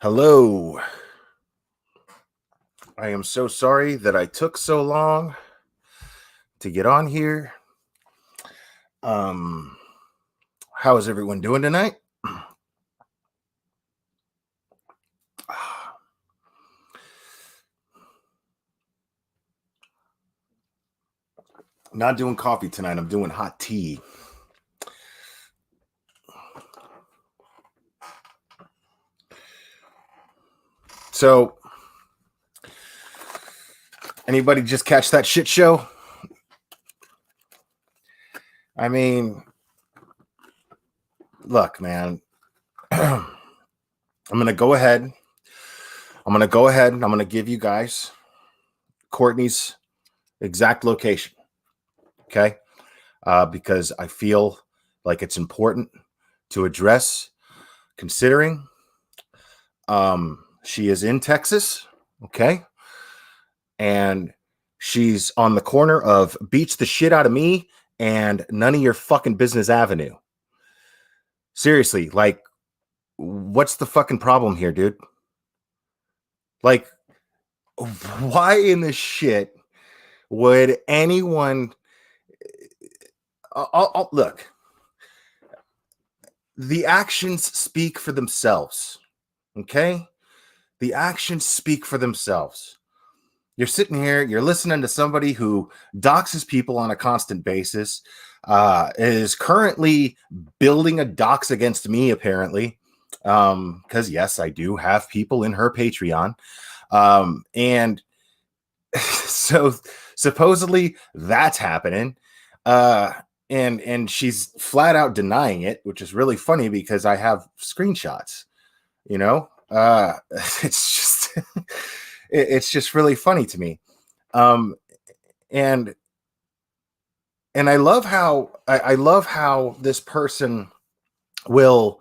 Hello. I am so sorry that I took so long to get on here. Um, how is everyone doing tonight? Not doing coffee tonight. I'm doing hot tea. So, anybody just catch that shit show? I mean, look, man. I'm going to go ahead. I'm going to give you guys Kourtney's exact location. Okay? Because I feel like it's important to address, considering she is in Texas, okay? And she's on the corner of Beats the Shit Out of Me and None of Your Fucking Business Avenue. Seriously, like, what's the fucking problem here, dude? Like, why in the shit would anyone... look, the actions speak for themselves, okay? The actions speak for themselves. You're sitting here, you're listening to somebody who doxes people on a constant basis, is currently building a dox against me, apparently, because yes, I do have people in her Patreon. And so supposedly that's happening. And she's flat out denying it, which is really funny because I have screenshots, you know? It's just... it's just really funny to me. And I love how this person will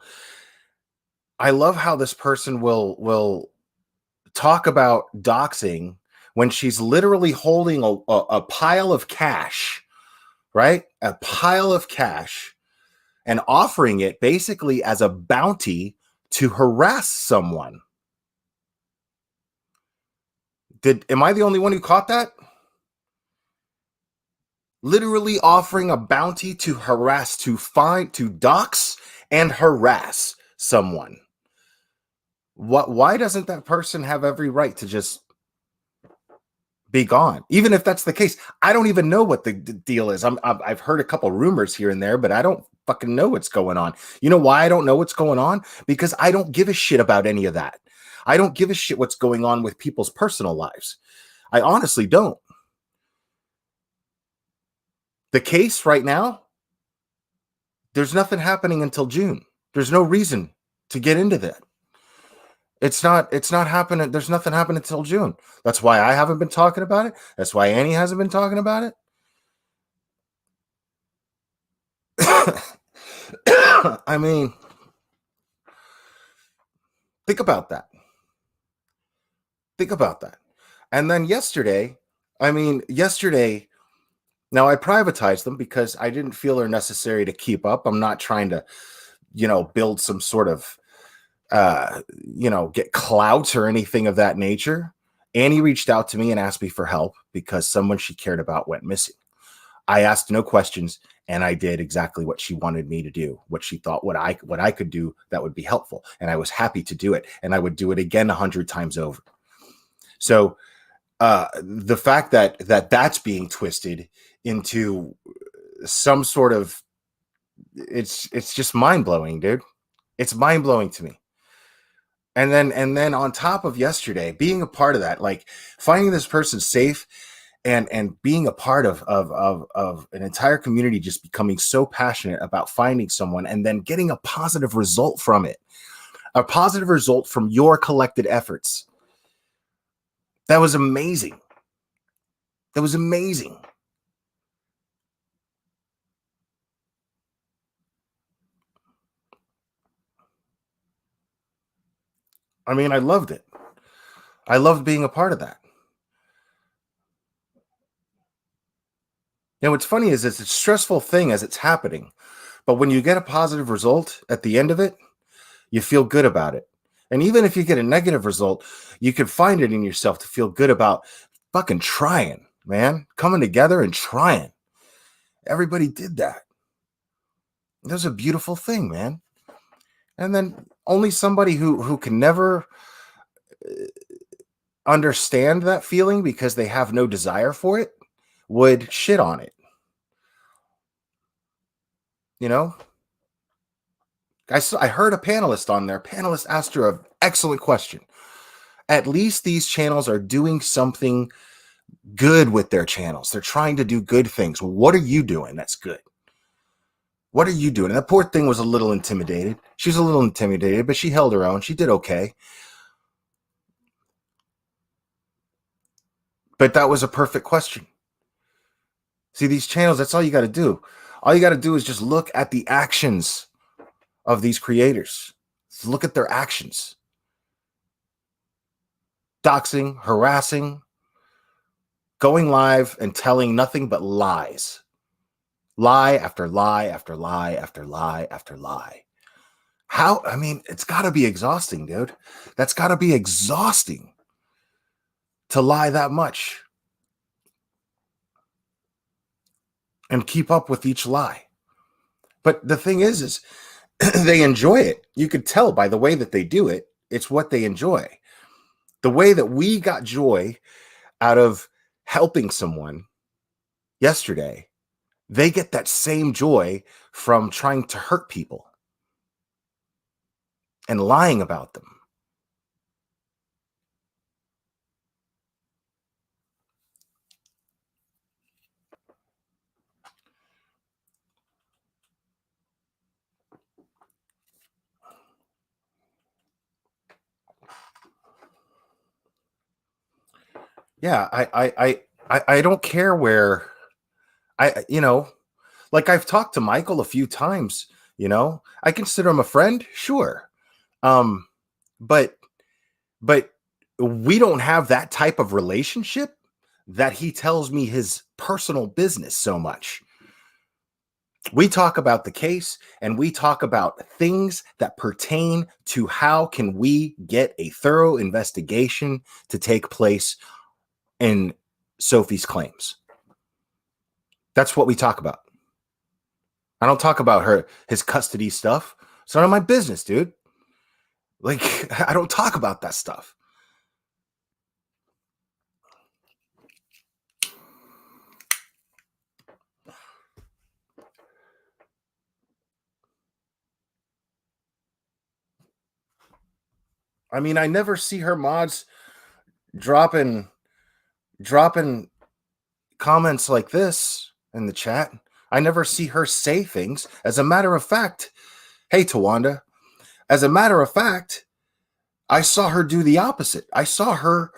talk about doxing when she's literally holding a pile of cash, right? A pile of cash, and offering it basically as a bounty to harass someone. Am I the only one who caught that? Literally offering a bounty to harass, to dox and harass someone. Why doesn't that person have every right to just be gone? Even if that's the case, I don't even know what the deal is. I've heard a couple rumors here and there, but I don't fucking know what's going on. You know why I don't know what's going on? Because I don't give a shit about any of that. I don't give a shit what's going on with people's personal lives. I honestly don't. The case right now, there's nothing happening until June. There's no reason to get into that. It's not happening. There's nothing happening until June. That's why I haven't been talking about it. That's why Annie hasn't been talking about it. I mean, think about that. And then yesterday, now I privatized them because I didn't feel they're necessary to keep up. I'm not trying to, build some sort of, get clout or anything of that nature. Annie reached out to me and asked me for help because someone she cared about went missing. I asked no questions, and I did exactly what she wanted me to do, what she thought what I could do that would be helpful. And I was happy to do it. And I would do it again 100 times over. So the fact that's being twisted into some sort of, it's just mind-blowing, dude. It's mind-blowing to me. And then on top of yesterday, being a part of that, like finding this person safe and being a part of an entire community, just becoming so passionate about finding someone and then getting a positive result from it, a positive result from your collected efforts. That was amazing. That was amazing. I mean, I loved it. I loved being a part of that. You know, what's funny is it's a stressful thing as it's happening, but when you get a positive result at the end of it, you feel good about it. And even if you get a negative result, you can find it in yourself to feel good about fucking trying, man, coming together and trying. Everybody did that. That was a beautiful thing, man. And then only somebody who can never understand that feeling because they have no desire for it would shit on it. You know, I heard a panelist on there. Panelist asked her an excellent question. At least these channels are doing something good with their channels. They're trying to do good things. Well, what are you doing that's good? What are you doing? And that poor thing was a little intimidated. She was a little intimidated, but she held her own. She did okay. But that was a perfect question. See, these channels, that's all you got to do. All you got to do is just look at the actions of these creators. Look at their actions. Doxing, harassing, going live and telling nothing but lies. Lie after lie after lie after lie after lie. How? I mean, it's got to be exhausting, dude. That's got to be exhausting to lie that much and keep up with each lie. But the thing is they enjoy it. You could tell by the way that they do it. It's what they enjoy. The way that we got joy out of helping someone yesterday, they get that same joy from trying to hurt people and lying about them. Yeah, I don't care where like I've talked to Michael a few times, I consider him a friend, sure. Um, but but we don't have that type of relationship that he tells me his personal business so much. We talk about the case and we talk about things that pertain to how can we get a thorough investigation to take place in Sophie's claims. That's what we talk about. I don't talk about his custody stuff. It's none of my business, dude. Like, I don't talk about that stuff. I mean, I never see her mods dropping comments like this in the chat. I never see her say things. As a matter of fact, hey Tawanda, as a matter of fact, I saw her do the opposite. I saw her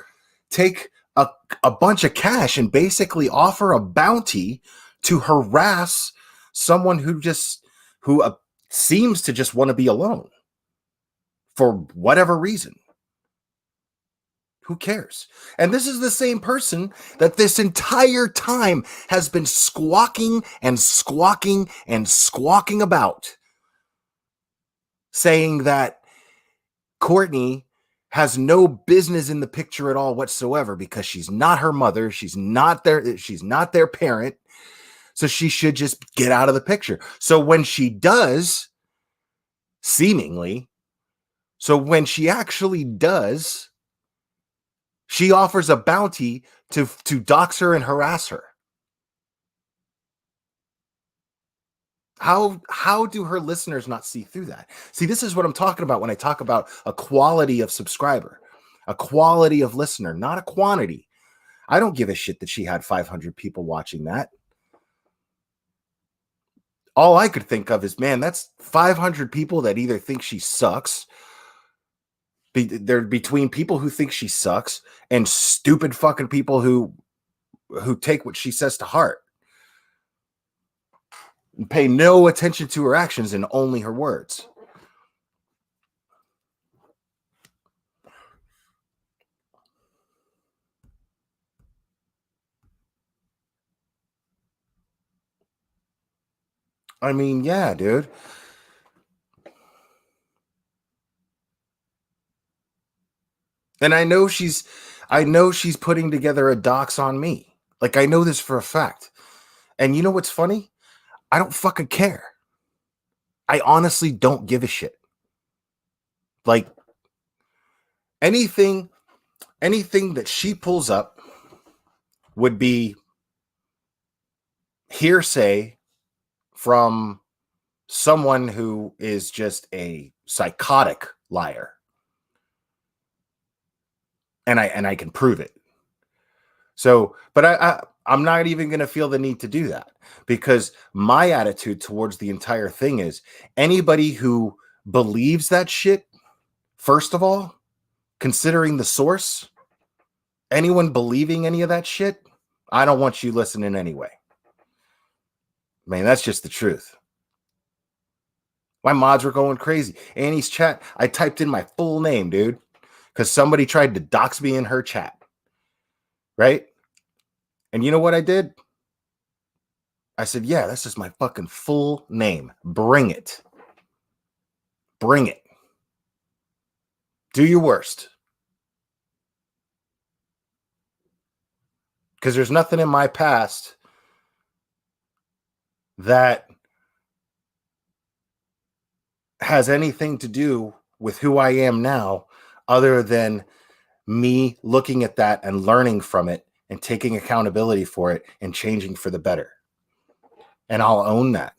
take a bunch of cash and basically offer a bounty to harass someone who seems to just want to be alone for whatever reason. Who cares? And this is the same person that this entire time has been squawking and squawking and squawking about, saying that Kourtney has no business in the picture at all whatsoever because she's not her mother, she's not their parent, so she should just get out of the picture. So when she does, seemingly, so when she actually does, she offers a bounty to dox her and harass her. How do her listeners not see through that? See, this is what I'm talking about when I talk about a quality of subscriber, a quality of listener, not a quantity. I don't give a shit that she had 500 people watching that. All I could think of is, man, that's 500 people that either think she sucks. They're between people who think she sucks and stupid fucking people who take what she says to heart and pay no attention to her actions and only her words. I mean, yeah, dude. And I know she's putting together a dox on me. Like, I know this for a fact. And you know what's funny? I don't fucking care. I honestly don't give a shit. Like, anything that she pulls up would be hearsay from someone who is just a psychotic liar. And I can prove it. So, but I'm not even going to feel the need to do that, because my attitude towards the entire thing is anybody who believes that shit, first of all, considering the source, anyone believing any of that shit, I don't want you listening anyway. Man, that's just the truth. My mods were going crazy. Annie's chat, I typed in my full name, dude, because somebody tried to dox me in her chat. Right? And you know what I did? I said, yeah, this is my fucking full name. Bring it. Bring it. Do your worst. Because there's nothing in my past that has anything to do with who I am now, other than me looking at that and learning from it and taking accountability for it and changing for the better. And I'll own that.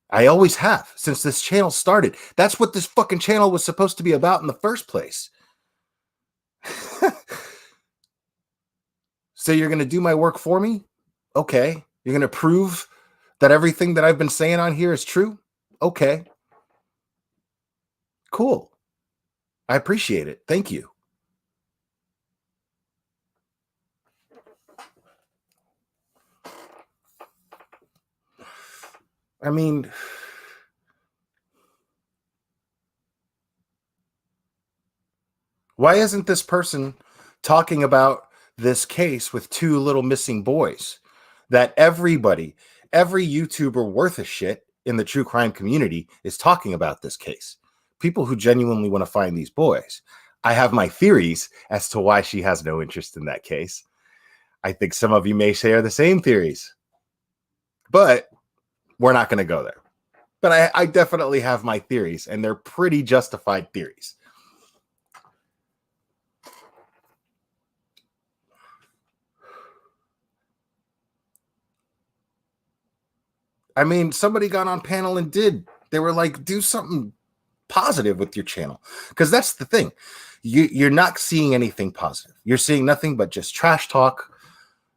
I always have since this channel started. That's what this fucking channel was supposed to be about in the first place. So you're going to do my work for me? Okay. You're going to prove that everything that I've been saying on here is true? Okay. Cool. I appreciate it. Thank you. I mean, why isn't this person talking about this case with two little missing boys that every YouTuber worth a shit in the true crime community is talking about this case? People who genuinely want to find these boys. I have my theories as to why she has no interest in that case. I think some of you may share the same theories, but we're not going to go there. But I definitely have my theories, and they're pretty justified theories. I mean, somebody got on panel and they were like, do something positive with your channel. Because that's the thing. You're not seeing anything positive. You're seeing nothing but just trash talk.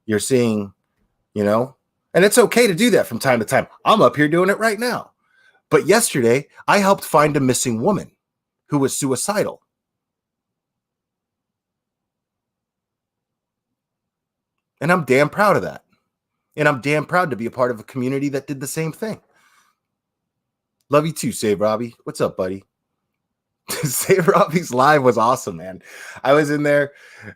You're seeing, and it's okay to do that from time to time. I'm up here doing it right now. But yesterday, I helped find a missing woman who was suicidal. And I'm damn proud of that. And I'm damn proud to be a part of a community that did the same thing. Love you too, Save Robbie. What's up, buddy? Save Robbie's live was awesome, man. I was in there,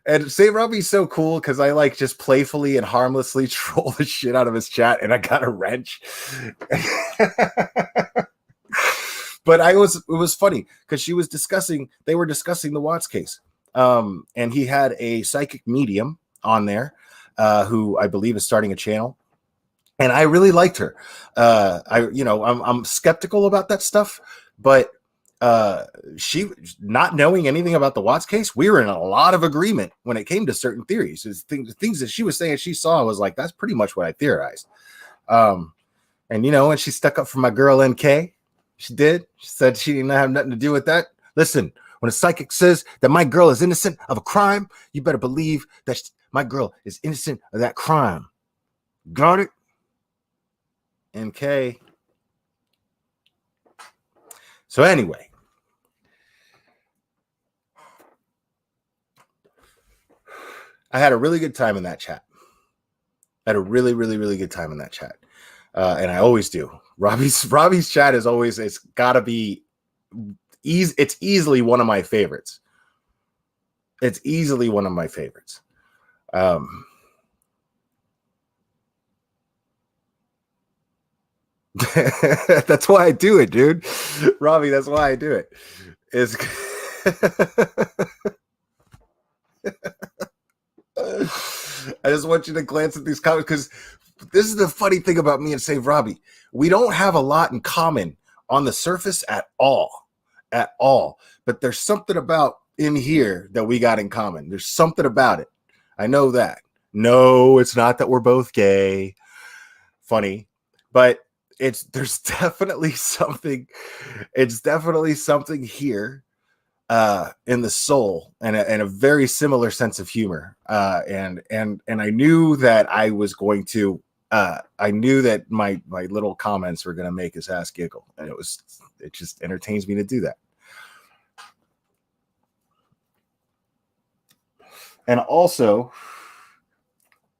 and Save Robbie's so cool because I like just playfully and harmlessly troll the shit out of his chat, and I got a wrench. But it was funny because they were discussing the Watts case. And he had a psychic medium on there who I believe is starting a channel. And I really liked her. I'm skeptical about that stuff, but she, not knowing anything about the Watts case, we were in a lot of agreement when it came to certain theories. Things that she was saying she saw, was like, that's pretty much what I theorized. And she stuck up for my girl NK. She did. She said she didn't have nothing to do with that. Listen, when a psychic says that my girl is innocent of a crime, you better believe that my girl is innocent of that crime. Got it? NK. So anyway, I had a really good time in that chat. I had a really, really, really good time in that chat. And I always do. Robbie's chat is always, it's got to be it's easily one of my favorites. It's easily one of my favorites. That's why I do it, dude. Robbie, that's why I do it. I just want you to glance at these comments because this is the funny thing about me and Save Robbie. We don't have a lot in common on the surface at all. At all. But there's something about in here that we got in common. There's something about it. I know that. No, it's not that we're both gay. Funny. But there's definitely something. It's definitely something here in the soul and a very similar sense of humor. And I knew that I was going to. I knew that my little comments were going to make his ass giggle, and it just entertains me to do that. And also,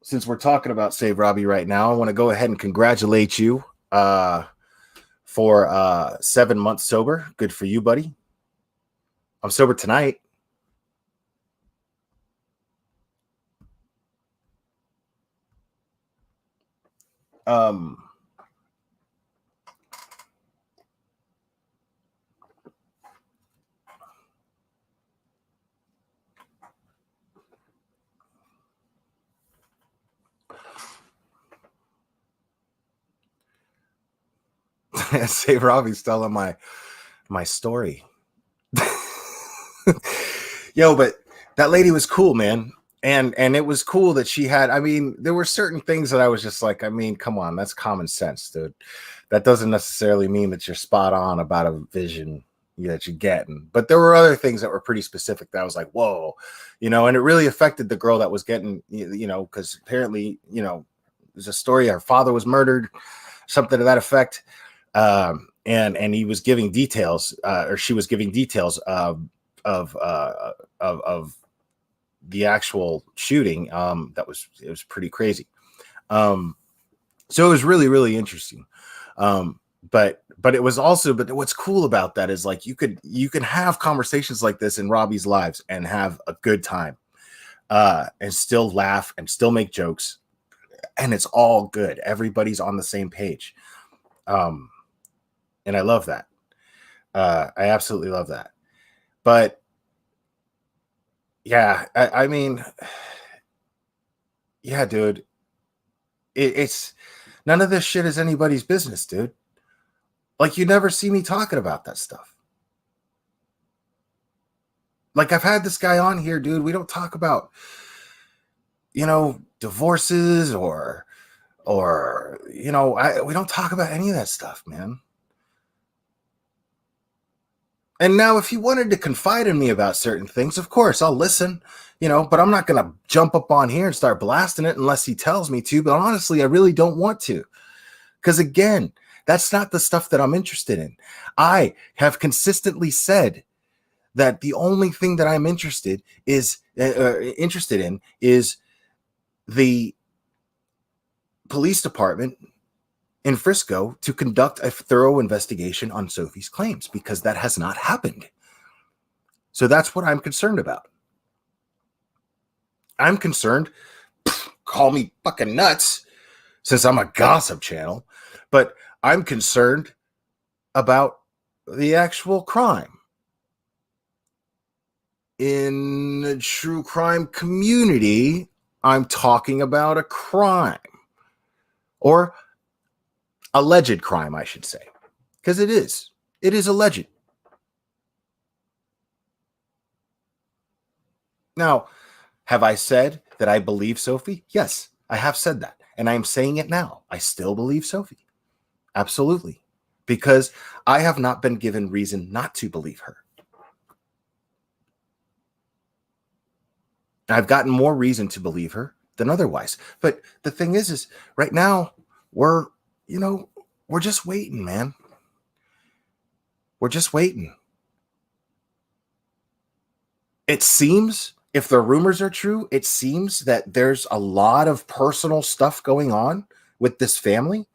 since we're talking about Save Robbie right now, I want to go ahead and congratulate you for 7 months sober. Good for you, buddy. I'm sober tonight. Save Robbie's telling my story. Yo, but that lady was cool, man. And it was cool that she had, I mean, there were certain things that I was just like, I mean, come on, that's common sense, dude. That doesn't necessarily mean that you're spot on about a vision that you're getting. But there were other things that were pretty specific that I was like, whoa, and it really affected the girl that was getting, because apparently, there's a story, her father was murdered, something to that effect. And he was giving details, or she was giving details of the actual shooting. It was pretty crazy. So it was really, really interesting. But it was also, but what's cool about that is like you can have conversations like this in Robbie's lives and have a good time, and still laugh and still make jokes, and it's all good. Everybody's on the same page. And I love that. I absolutely love that. But yeah, I mean, yeah, dude, it's none of this shit is anybody's business, dude. Like, you never see me talking about that stuff. Like, I've had this guy on here, dude. We don't talk about, divorces or we don't talk about any of that stuff, man. And now, if you wanted to confide in me about certain things, of course, I'll listen, but I'm not going to jump up on here and start blasting it unless he tells me to. But honestly, I really don't want to. Because again, that's not the stuff that I'm interested in. I have consistently said that the only thing that I'm interested in is the police department in Frisco to conduct a thorough investigation on Sophie's claims, because that has not happened. So that's what I'm concerned about. I'm concerned, call me fucking nuts, since I'm a gossip channel, but I'm concerned about the actual crime. In the true crime community, I'm talking about a crime, or alleged crime, I should say, because it is alleged. Now, have I said that I believe Sophie? Yes, I have said that, and I'm saying it now. I still believe Sophie. Absolutely. Because I have not been given reason not to believe her. I've gotten more reason to believe her than otherwise. But the thing is right now we're just waiting, man. We're just waiting. It seems, if the rumors are true, it seems that there's a lot of personal stuff going on with this family.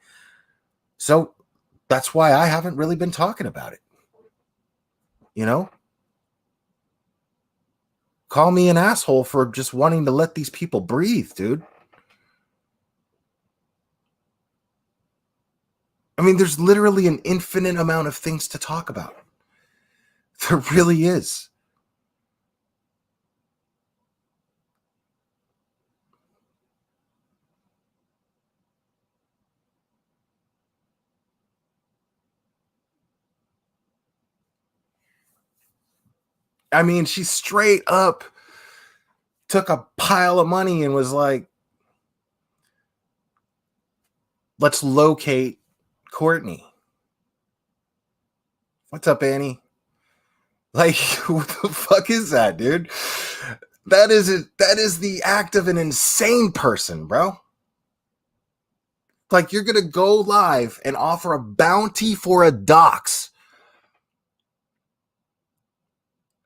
So that's why I haven't really been talking about it. Call me an asshole for just wanting to let these people breathe, dude. I mean, there's literally an infinite amount of things to talk about. There really is. I mean, she straight up took a pile of money and was like, let's locate Kourtney. What's up, Annie? Like, what the fuck is that, dude? That is the act of an insane person, bro. Like, you're gonna go live and offer a bounty for a dox.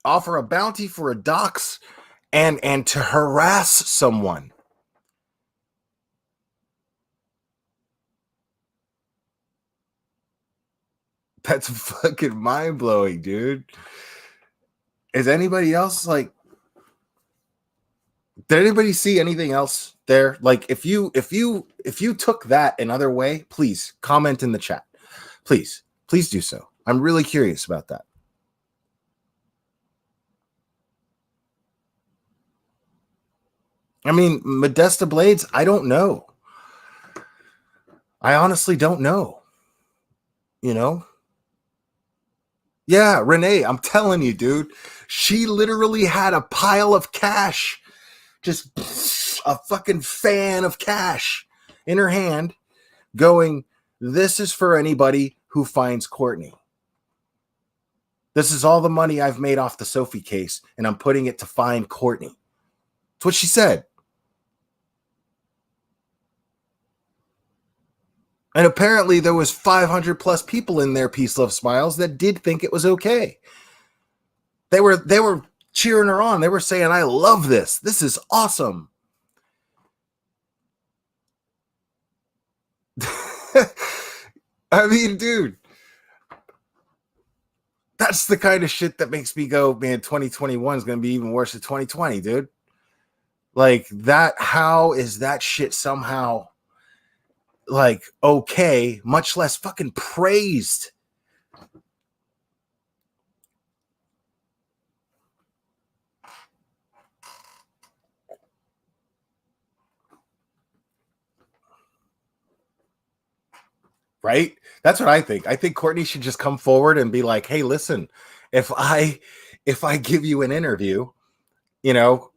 Offer a bounty for a dox and to harass someone. That's fucking mind-blowing, dude. Is anybody else like, did anybody see anything else there? Like, if you took that another way, please comment in the chat. Please do so. I'm really curious about that. I mean, Modesta Blades, I don't know. I honestly don't know. You know? Yeah, Renee, I'm telling you, dude. She literally had a pile of cash. Just a fucking fan of cash in her hand going, this is for anybody who finds Kourtney. This is all the money I've made off the Sophie case, and I'm putting it to find Kourtney. That's what she said. And apparently there was 500 plus people in there, Peace, Love, Smiles, that did think it was okay. They were cheering her on. They were saying, I love this. This is awesome. I mean, dude, that's the kind of shit that makes me go, man, 2021 is going to be even worse than 2020, dude. Like that, how is that shit somehow like okay, much less fucking praised? Right? That's what I think. I think Kourtney should just come forward and be like, hey, listen, if I give you an interview, you know,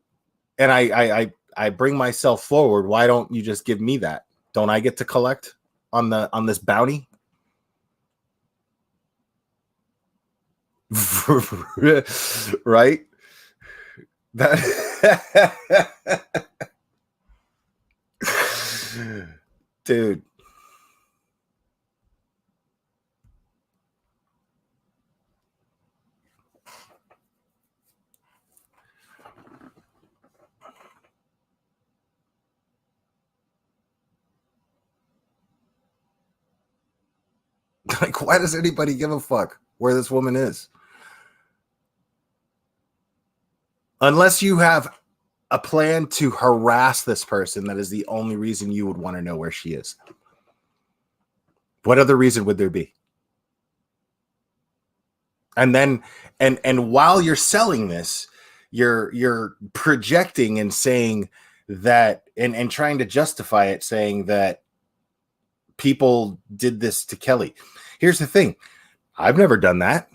and I bring myself forward, why don't you just give me that? Don't I get to collect on this bounty? Right? That dude. Like, why does anybody give a fuck where this woman is? Unless you have a plan to harass this person, that is the only reason you would want to know where she is. What other reason would there be? And then, and while you're selling this, you're projecting and saying that, and trying to justify it, saying that people did this to Kelly. Here's the thing. I've never done that.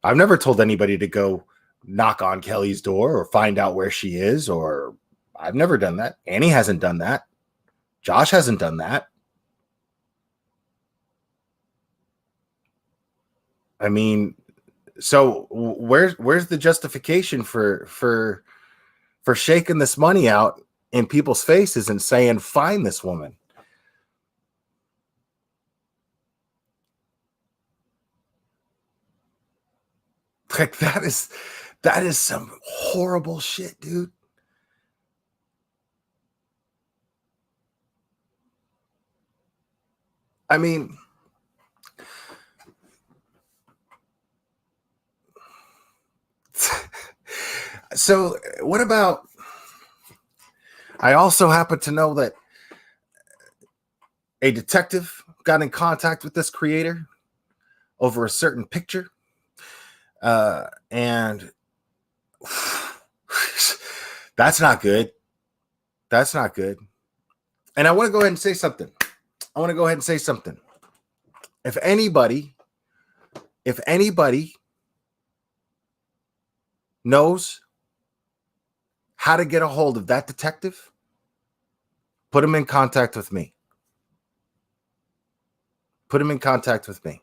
I've never told anybody to go knock on Kelly's door or find out where she is, or I've never done that. Annie hasn't done that. Josh hasn't done that. I mean, so where's the justification for shaking this money out in people's faces and saying, find this woman? Like that is some horrible shit, dude. I mean, so what about, I also happen to know that a detective got in contact with this creator over a certain picture. And that's not good. That's not good. And I want to go ahead and say something. If anybody knows how to get a hold of that detective, put him in contact with me. Put him in contact with me.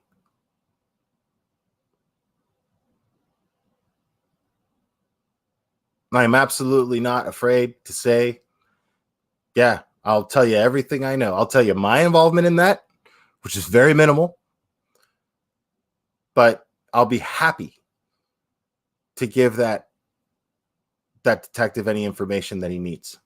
I'm absolutely not afraid to say, yeah, I'll tell you everything I know. I'll tell you my involvement in that, which is very minimal, but I'll be happy to give that detective any information that he needs.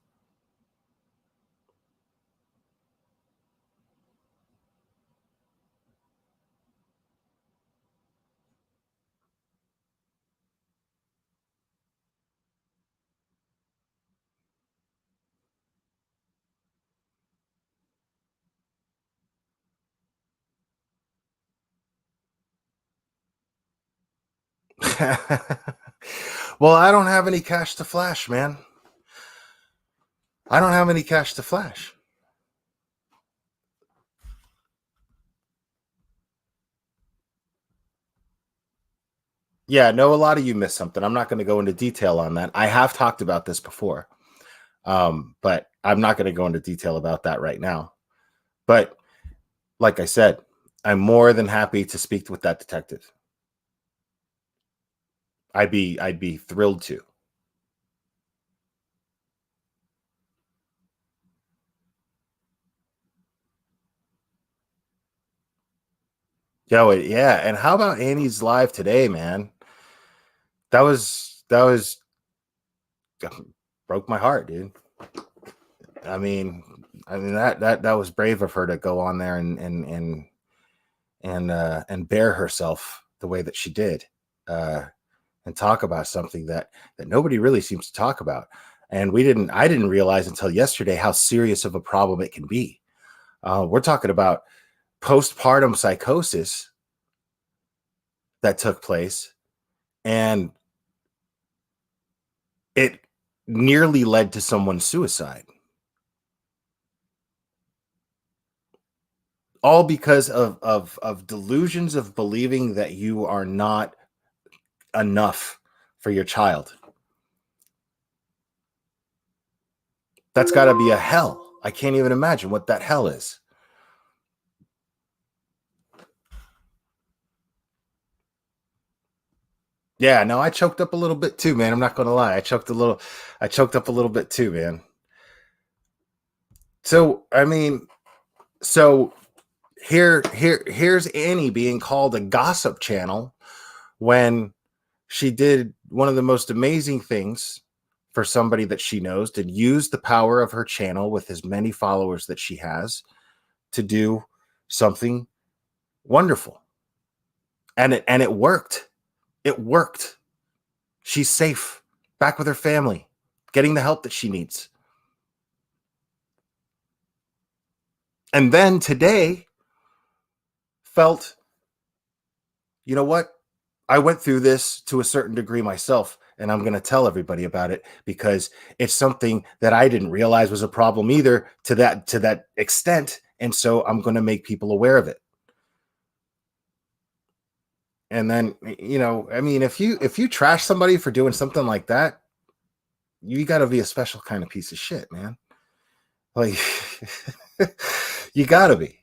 Well, I don't have any cash to flash, man. I don't have any cash to flash. Yeah, no, a lot of you missed something. I'm not going to go into detail on that. I have talked about this before, but I'm not going to go into detail about that right now. But like I said, I'm more than happy to speak with that detective. I'd be thrilled to. Yeah. And how about Annie's live today, man? That was broke my heart, dude. I mean, that was brave of her to go on there and bear herself the way that she did, and talk about something that nobody really seems to talk about. And I didn't realize until yesterday how serious of a problem it can be. We're talking about postpartum psychosis that took place, and it nearly led to someone's suicide, all because of delusions of believing that you are not enough for your child. That's got to be a hell. I can't even imagine what that hell is. Yeah, no, I choked up a little bit too, man. I'm not going to lie. I choked up a little bit too, man. So, I mean, so here's Annie being called a gossip channel when she did one of the most amazing things for somebody that she knows, to use the power of her channel with as many followers that she has to do something wonderful. And it worked. It worked. She's safe, back with her family, getting the help that she needs. And then today felt, you know what? I went through this to a certain degree myself, and I'm going to tell everybody about it because it's something that I didn't realize was a problem either to that extent, and so I'm going to make people aware of it. And then, I mean, if you trash somebody for doing something like that, you got to be a special kind of piece of shit, man. Like, you got to be.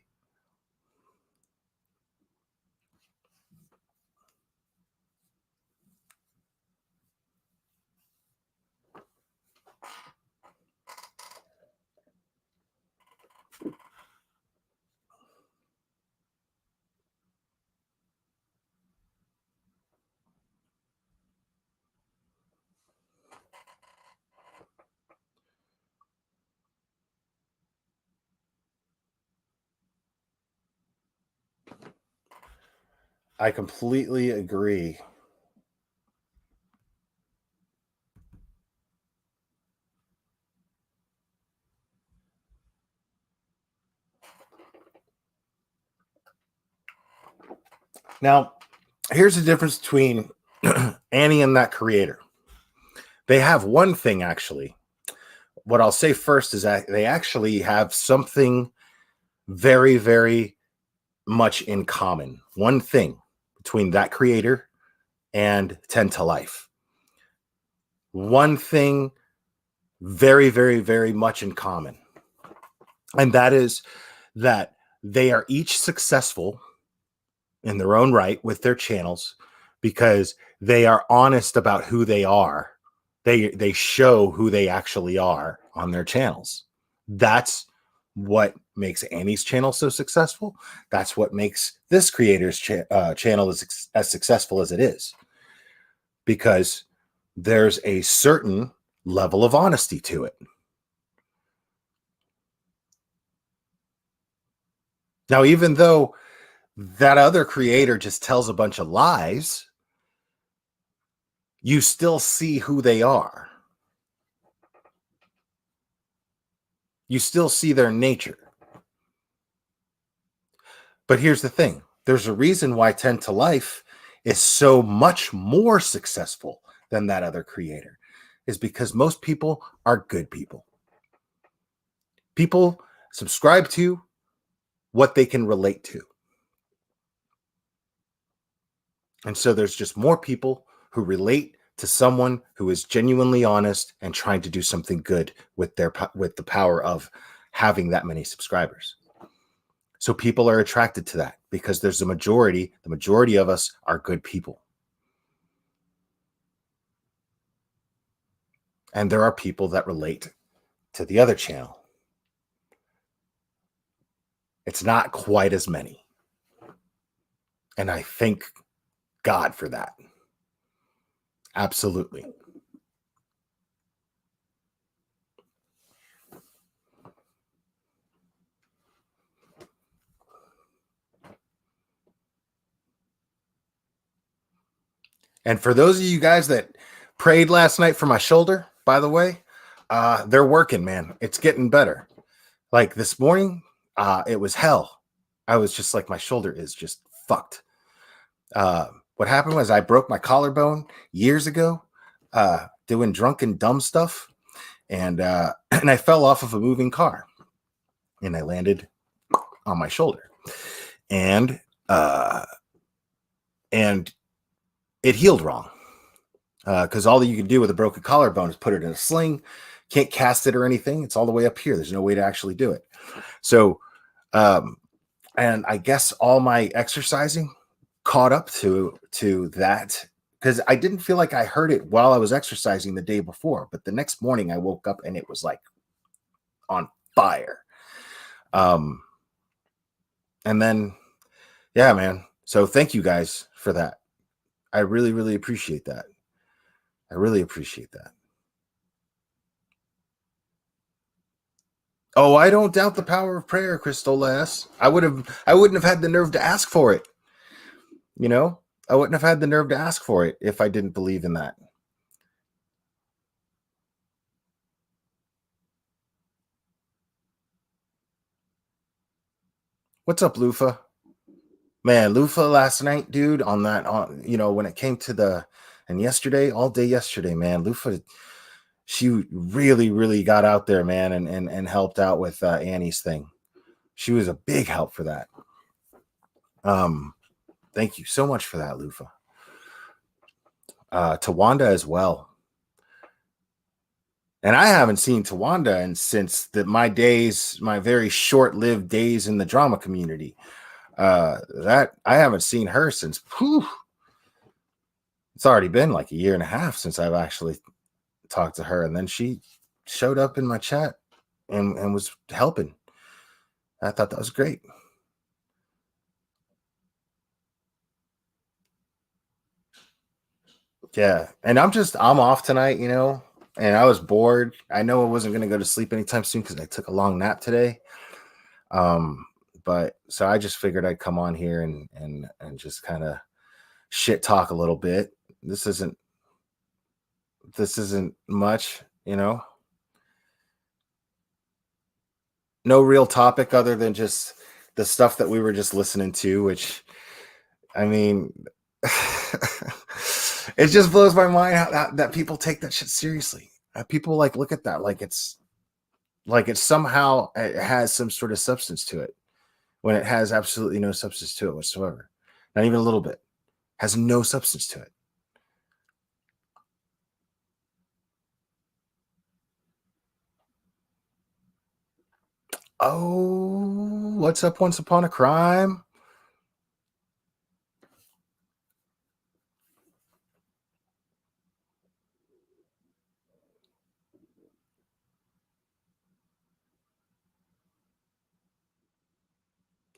I completely agree. Now, here's the difference between Annie and that creator. They have one thing, actually. What I'll say first is that they actually have something very, very much in common. One thing between that creator and 10 to Life. one thing very, very, very much in common. And that is that they are each successful in their own right with their channels because they are honest about who they are. They show who they actually are on their channels. That's what makes Annie's channel so successful. That's what makes this creator's channel as successful as it is, because there's a certain level of honesty to it. Now, even though that other creator just tells a bunch of lies, you still see who they are. You still see their nature. But here's the thing. There's a reason why 10 to Life is so much more successful than that other creator, is because most people are good people. People subscribe to what they can relate to. And so there's just more people who relate to someone who is genuinely honest and trying to do something good with the power of having that many subscribers. So people are attracted to that because there's the majority of us are good people. And there are people that relate to the other channel. It's not quite as many. And I thank God for that. Absolutely. And for those of you guys that prayed last night for my shoulder, by the way, they're working, man. It's getting better. Like this morning, it was hell. I was just like, my shoulder is just fucked. What happened was I broke my collarbone years ago doing drunken dumb stuff. And I fell off of a moving car. And I landed on my shoulder. And it healed wrong. Because all that you can do with a broken collarbone is put it in a sling. Can't cast it or anything. It's all the way up here. There's no way to actually do it. So, and I guess all my exercising caught up to that, because I didn't feel like I heard it while I was exercising the day before. But the next morning I woke up and it was like on fire. And then, yeah, man. So thank you guys for that. I really, really appreciate that. I really appreciate that. Oh, I don't doubt the power of prayer, Crystal S. I wouldn't have had the nerve to ask for it. You know, I wouldn't have had the nerve to ask for it if I didn't believe in that. What's up, Lufa? Man, Lufa last night, dude, when it came to and yesterday, all day yesterday, man, Lufa, she really, really got out there, man, and helped out with Annie's thing. She was a big help for that. Thank you so much for that, Lufa. Tawanda as well. And I haven't seen Tawanda since my very short-lived days in the drama community. That I haven't seen her since. It's already been like a year and a half since I've actually talked to her, and then she showed up in my chat and was helping. I thought that was great. Yeah, and I'm off tonight, and I was bored. I know I wasn't going to go to sleep anytime soon because I took a long nap today. But so I just figured I'd come on here and just kind of shit talk a little bit. This isn't much, no real topic other than just the stuff that we were just listening to, which, I mean, it just blows my mind how that people take that shit seriously. People look at that like it's somehow it has some sort of substance to it, when it has absolutely no substance to it whatsoever. Not even a little bit. Has no substance to it. Oh, what's up, Once Upon a Crime?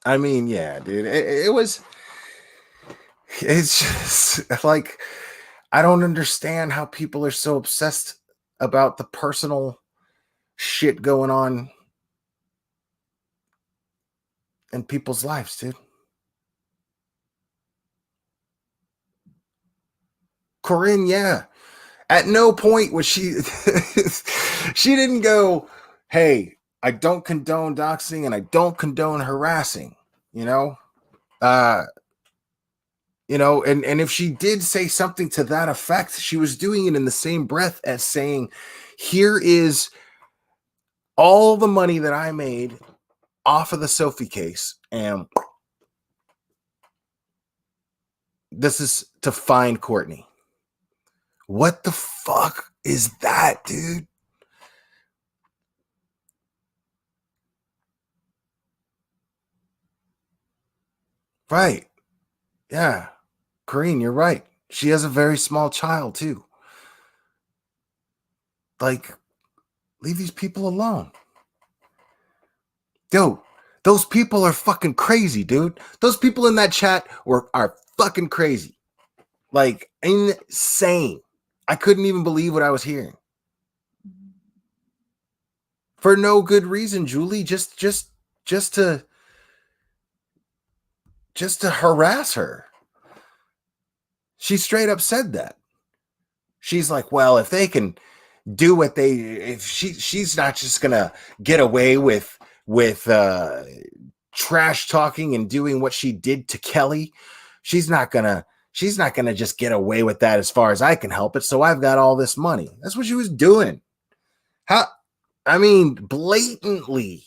I mean, yeah, dude. It was. It's just like I don't understand how people are so obsessed about the personal shit going on in people's lives, dude. Corinne, yeah. At no point was she she didn't go, "Hey, I don't condone doxing and I don't condone harassing," you know? Uh, and if she did say something to that effect, she was doing it in the same breath as saying, "Here is all the money that I made off of the Sophie case, and this is to find Kourtney." What the fuck is that, dude? Right. Yeah. Corrine, you're right. She has a very small child too. Like, leave these people alone. Yo, those people are fucking crazy, dude. Those people in that chat are fucking crazy. Like, insane. I couldn't even believe what I was hearing. For no good reason, Julie. Just to just to harass her. She straight up said that. She's like, well, if they can do what they, if she's not just gonna get away with trash talking and doing what she did to Kelly, she's not gonna just get away with that as far as I can help it. So I've got all this money. That's what she was doing. How? I mean, blatantly.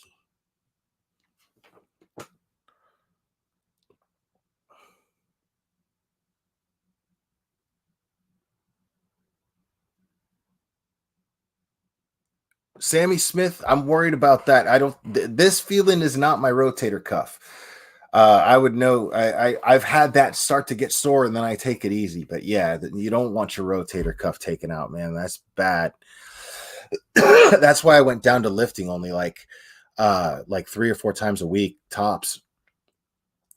Sammy Smith, I'm worried about that. I don't. This feeling is not my rotator cuff. I would know. I've had that start to get sore, and then I take it easy. But yeah, you don't want your rotator cuff taken out, man. That's bad. That's why I went down to lifting only like 3 or 4 times a week tops.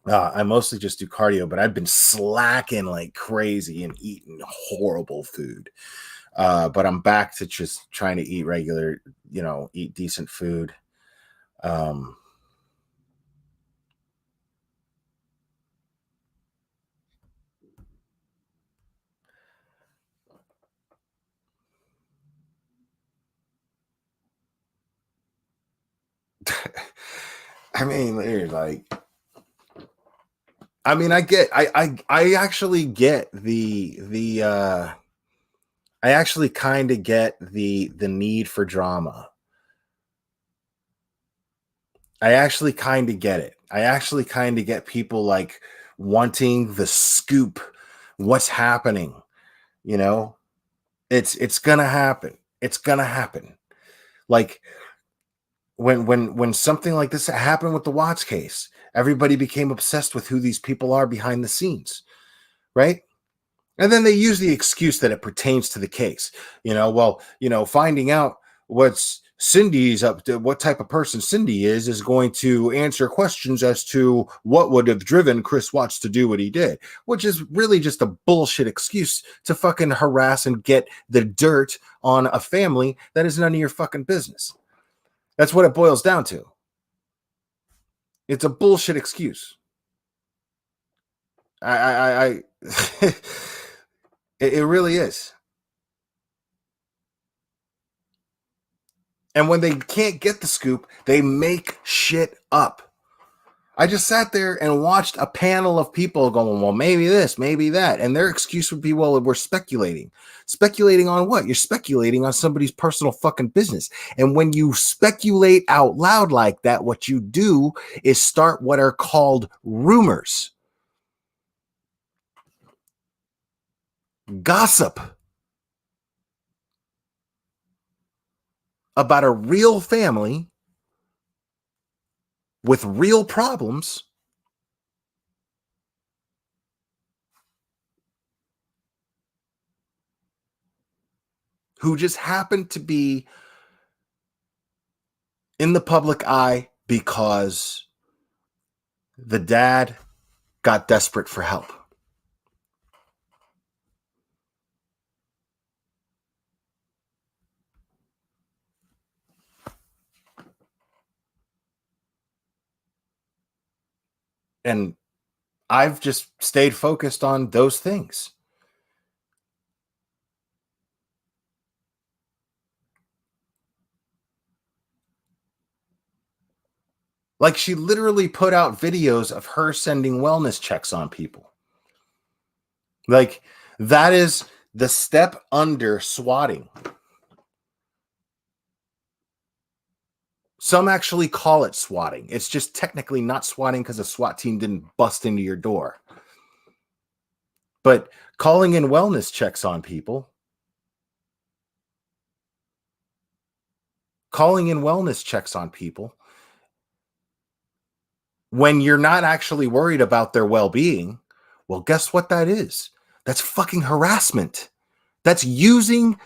I mostly just do cardio, but I've been slacking like crazy and eating horrible food. But I'm back to just trying to eat regular, eat decent food. Um, I mean, I mean, I actually get I actually kind of get the need for drama. I actually kind of get it. I actually kind of get people like wanting the scoop. What's happening? You know, it's gonna happen. It's gonna happen. Like when something like this happened with the Watts case, everybody became obsessed with who these people are behind the scenes, right? And then they use the excuse that it pertains to the case. Well, finding out what's Cindy's up to, what type of person Cindy is going to answer questions as to what would have driven Chris Watts to do what he did, which is really just a bullshit excuse to fucking harass and get the dirt on a family that is none of your fucking business. That's what it boils down to. It's a bullshit excuse. I it really is. And when they can't get the scoop, they make shit up. I just sat there and watched a panel of people going, well, maybe this, maybe that. And their excuse would be, well, we're speculating. Speculating on what? You're speculating on somebody's personal fucking business. And when you speculate out loud like that, what you do is start what are called rumors, gossip about a real family with real problems who just happen to be in the public eye because the dad got desperate for help. And I've just stayed focused on those things. Like, she literally put out videos of her sending wellness checks on people. Like, that is the step under swatting. Some actually call it swatting. It's just technically not swatting because a SWAT team didn't bust into your door. But calling in wellness checks on people, when you're not actually worried about their well-being, well, guess what that is? That's fucking harassment. That's using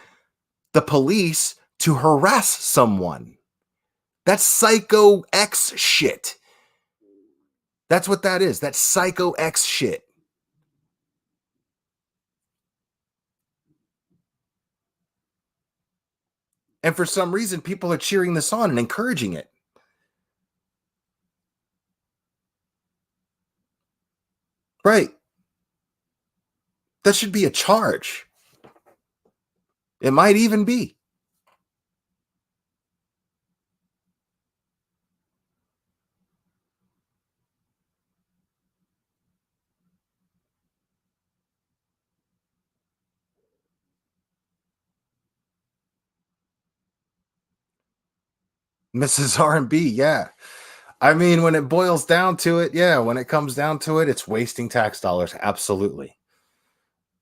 the police to harass someone. That's psycho X shit. That's what that is. That's psycho X shit. And for some reason, people are cheering this on and encouraging it. Right. That should be a charge. It might even be. Mrs. R&B, yeah. I mean, when it boils down to it, yeah, when it comes down to it, it's wasting tax dollars. Absolutely.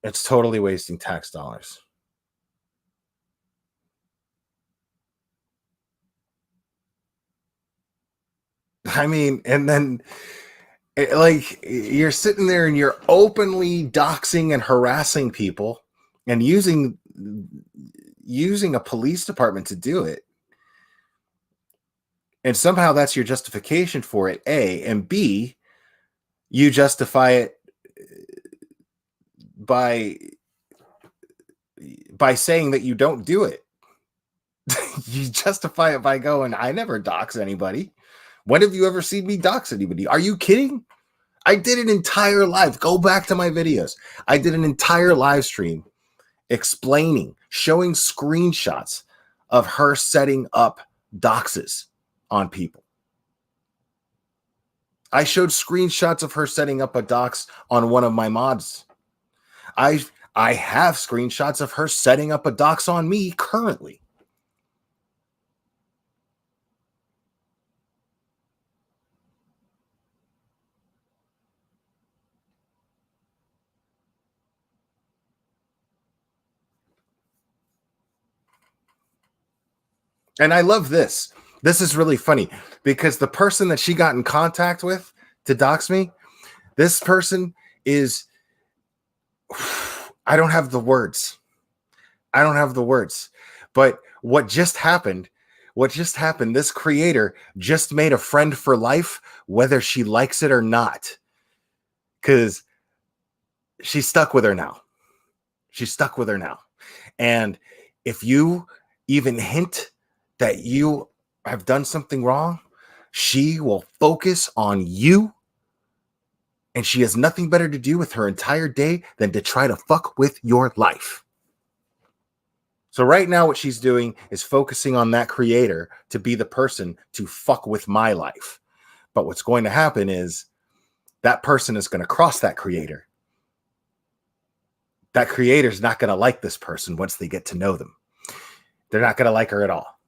It's totally wasting tax dollars. I mean, and then like, you're sitting there and you're openly doxing and harassing people and using a police department to do it. And somehow that's your justification for it, A. And B, you justify it by saying that you don't do it. You justify it by going, I never dox anybody. When have you ever seen me dox anybody? Are you kidding? I did an entire live. Go back to my videos. I did an entire live stream explaining, showing screenshots of her setting up doxes on people. I showed screenshots of her setting up a dox on one of my mods. I have screenshots of her setting up a dox on me currently. And I love this. This is really funny because the person that she got in contact with to dox me, this person is, I don't have the words. But what just happened, this creator just made a friend for life, whether she likes it or not. Because she's stuck with her now. And if you even hint that you have done something wrong, she will focus on you. And she has nothing better to do with her entire day than to try to fuck with your life. So right now, what she's doing is focusing on that creator to be the person to fuck with my life. But what's going to happen is that person is going to cross that creator. That creator is not going to like this person once they get to know them. They're not going to like her at all.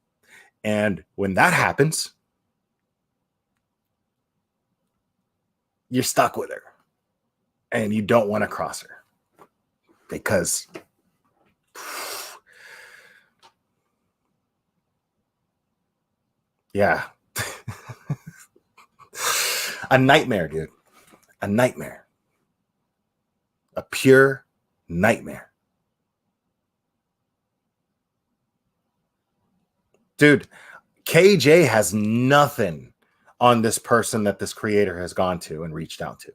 And when that happens, you're stuck with her. And you don't want to cross her. Because yeah. A nightmare, dude. A nightmare. A pure nightmare. Dude, KJ has nothing on this person that this creator has gone to and reached out to.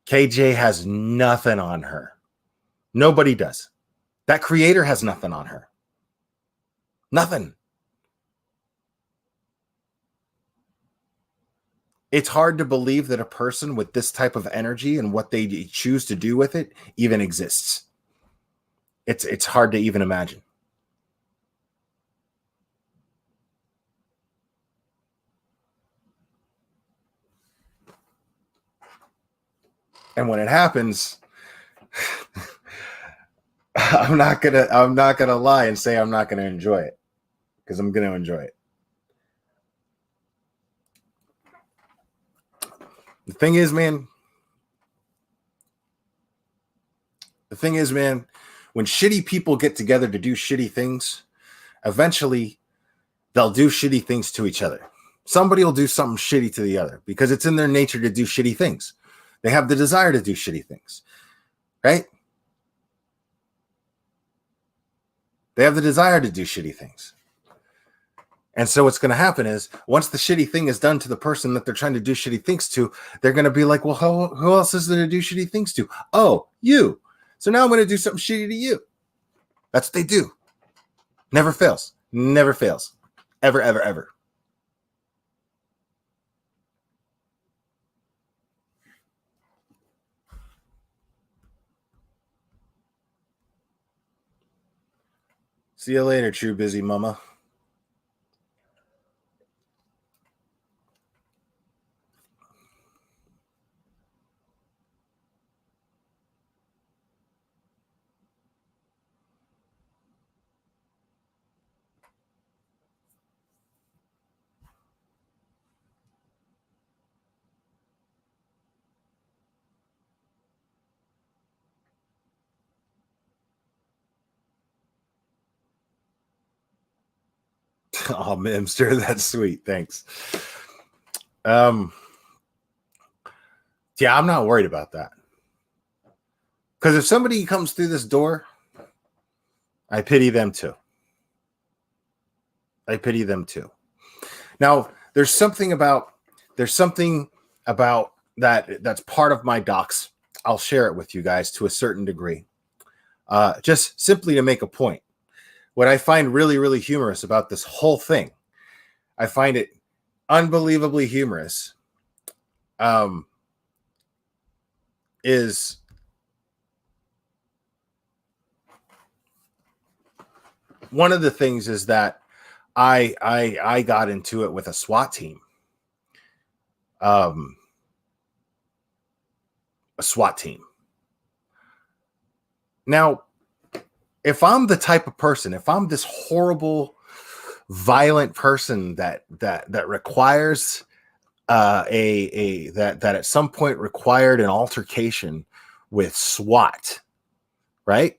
KJ has nothing on her. Nobody does. That creator has nothing on her. Nothing. It's hard to believe that a person with this type of energy and what they choose to do with it even exists. It's hard to even imagine. And when it happens, I'm not gonna lie and say I'm not gonna enjoy it, because I'm gonna enjoy it. The thing is, man, when shitty people get together to do shitty things, eventually they'll do shitty things to each other. Somebody will do something shitty to the other because it's in their nature to do shitty things. They have the desire to do shitty things, right? They have the desire to do shitty things. And so what's going to happen is once the shitty thing is done to the person that they're trying to do shitty things to, they're going to be like, well, who else is there to do shitty things to? Oh, you. So now I'm going to do something shitty to you. That's what they do. Never fails. Never fails. Ever, ever, ever. See you later, true busy mama. Oh, Mimster, that's sweet. Thanks. Yeah, I'm not worried about that. Because if somebody comes through this door, I pity them too. I pity them too. Now, there's something about that's part of my docs. I'll share it with you guys to a certain degree. Just simply to make a point. What I find really, really humorous about this whole thing, I find it unbelievably humorous, is one of the things is that I got into it with a SWAT team. A SWAT team. Now, if I'm the type of person, if I'm this horrible, violent person that requires that at some point required an altercation with SWAT, right?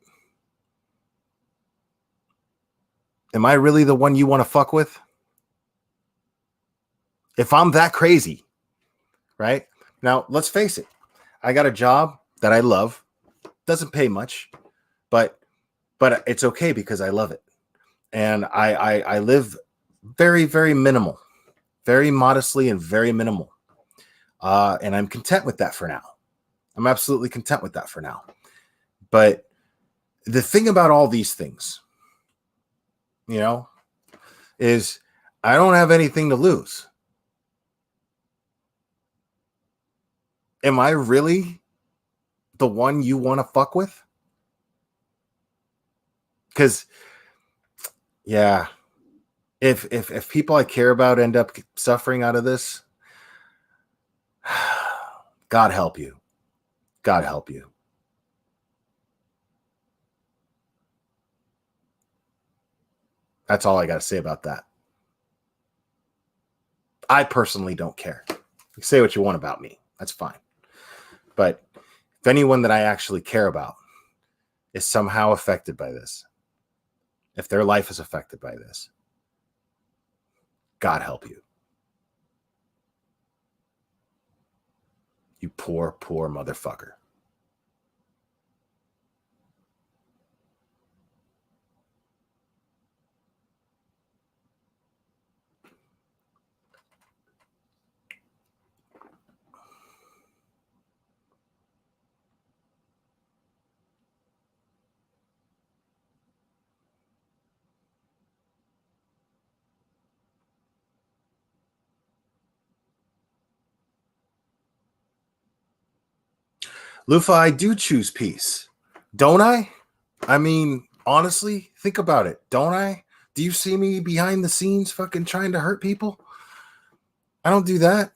Am I really the one you want to fuck with? If I'm that crazy, right? Now, let's face it. I got a job that I love. Doesn't pay much, but it's okay because I love it. And I live very, very minimal, very modestly and very minimal. And I'm content with that for now. I'm absolutely content with that for now. But the thing about all these things, you know, is I don't have anything to lose. Am I really the one you want to fuck with? Because, yeah, if people I care about end up suffering out of this, God help you. God help you. That's all I got to say about that. I personally don't care. You say what you want about me. That's fine. But if anyone that I actually care about is somehow affected by this, if their life is affected by this, God help you. You poor, poor motherfucker. Lufa, I do choose peace. Don't I? I mean, honestly, think about it. Don't I? Do you see me behind the scenes fucking trying to hurt people? I don't do that.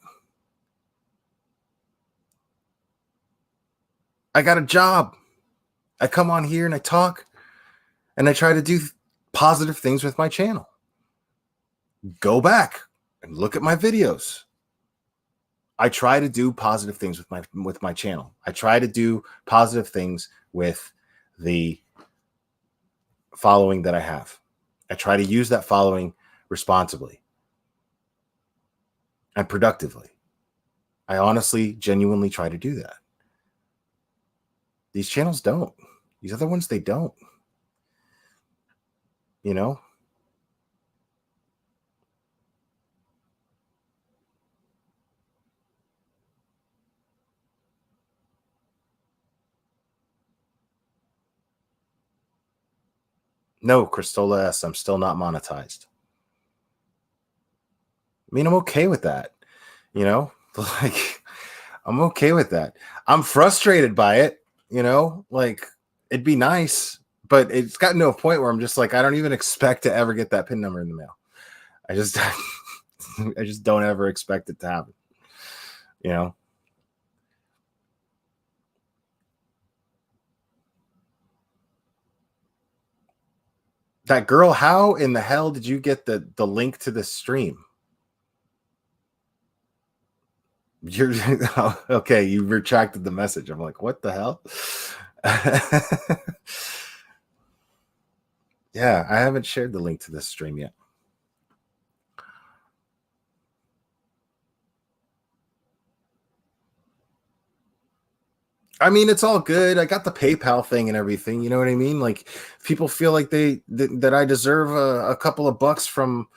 I got a job. I come on here and I talk and I try to do positive things with my channel. Go back and look at my videos. I try to do positive things with my channel. I try to do positive things with the following that I have. I try to use that following responsibly and productively. I honestly, genuinely try to do that. These channels don't. These other ones, they don't. You know? No, Cristola S, I'm still not monetized. I mean, I'm okay with that. You know? Like, I'm okay with that. I'm frustrated by it, you know? Like, it'd be nice, but it's gotten to a point where I'm just like, I don't even expect to ever get that PIN number in the mail. I just I just don't ever expect it to happen. You know? That girl, how in the hell did you get the link to the stream? You're okay, you retracted the message. I'm like, what the hell? Yeah, I haven't shared the link to this stream yet. I mean, it's all good. I got the PayPal thing and everything. You know what I mean? Like, people feel like that I deserve a couple of bucks from,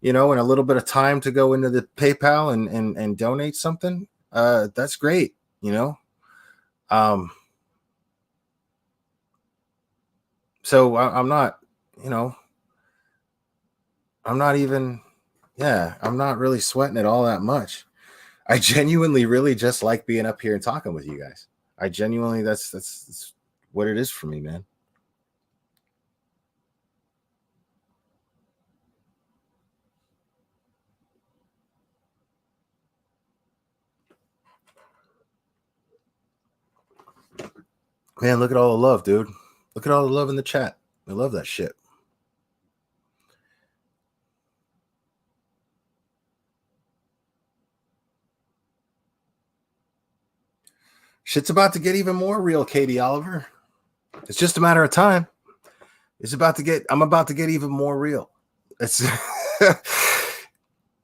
you know, and a little bit of time to go into the PayPal and donate something. That's great. You know. So I'm not, you know, I'm not even, yeah, I'm not really sweating it all that much. I genuinely really just like being up here and talking with you guys. I genuinely, that's what it is for me, man. Man, look at all the love, dude. Look at all the love in the chat. I love that shit. Shit's about to get even more real, Katie Oliver. It's just a matter of time. I'm about to get even more real. It's,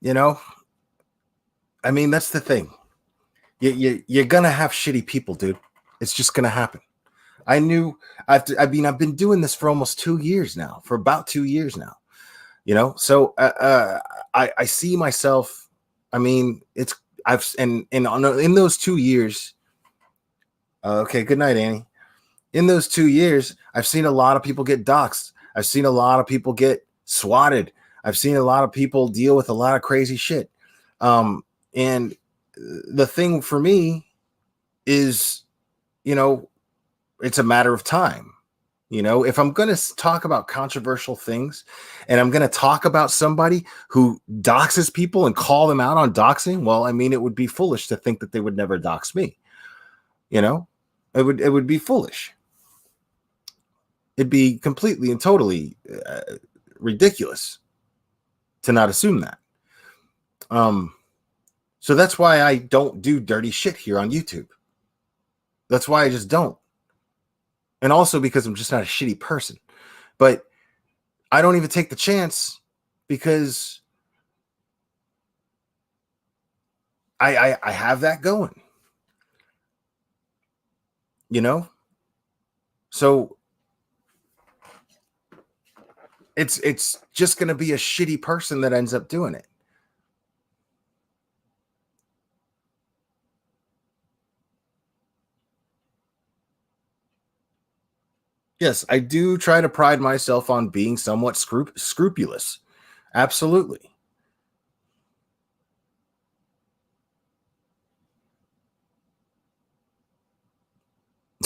you know, I mean, that's the thing. You're gonna have shitty people, dude. It's just gonna happen. I knew I've been doing this for almost 2 years now, for about 2 years now, you know? So, I see myself, I mean, in those 2 years, okay, good night, Annie. In those 2 years, I've seen a lot of people get doxxed. I've seen a lot of people get swatted. I've seen a lot of people deal with a lot of crazy shit. And the thing for me is, you know, it's a matter of time. You know, if I'm going to talk about controversial things and I'm going to talk about somebody who doxes people and call them out on doxing, well, I mean, it would be foolish to think that they would never dox me. You know, it would be foolish. It'd be completely and totally ridiculous to not assume that. So that's why I don't do dirty shit here on YouTube. That's why I just don't. And also because I'm just not a shitty person. But I don't even take the chance because I have that going. you know? So it's just going to be a shitty person that ends up doing it. Yes, I do try to pride myself on being somewhat scrupulous. Absolutely.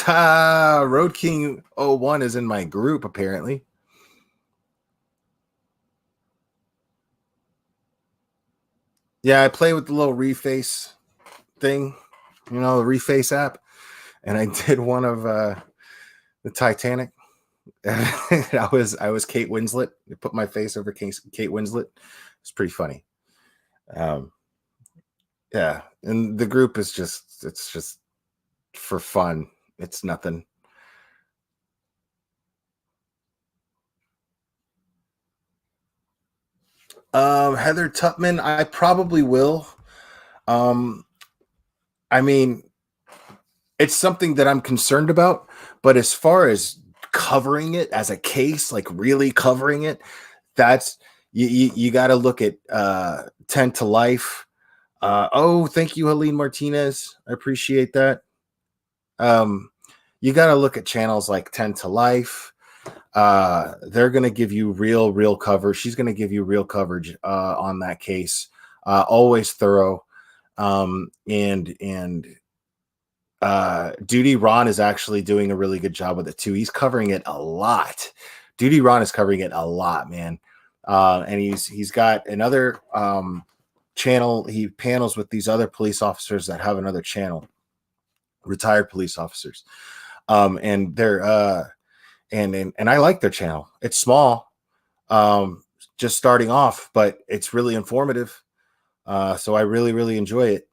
Road King 01 is in my group apparently. Yeah, I play with the little reface thing, the reface app, and I did one of the Titanic. I was Kate Winslet. I put my face over Kate Winslet. It's pretty funny. Um, yeah, and the group is it's just for fun. It's nothing. Heather Tubman, I probably will. Um, I mean, it's something that I'm concerned about, but as far as covering it as a case, like really covering it, that's you got to look at 10 to Life. Oh, thank you, Helene Martinez. I appreciate that. Um, you got to look at channels like 10 to Life. They're going to give you real coverage. She's going to give you real coverage on that case. Always thorough. And Duty Ron is actually doing a really good job with it too. He's covering it a lot. Duty Ron is covering it a lot, man. And he's got another channel. He panels with these other police officers that have another channel, retired police officers. And they're and I like their channel. It's small, just starting off, but it's really informative. So I really enjoy it.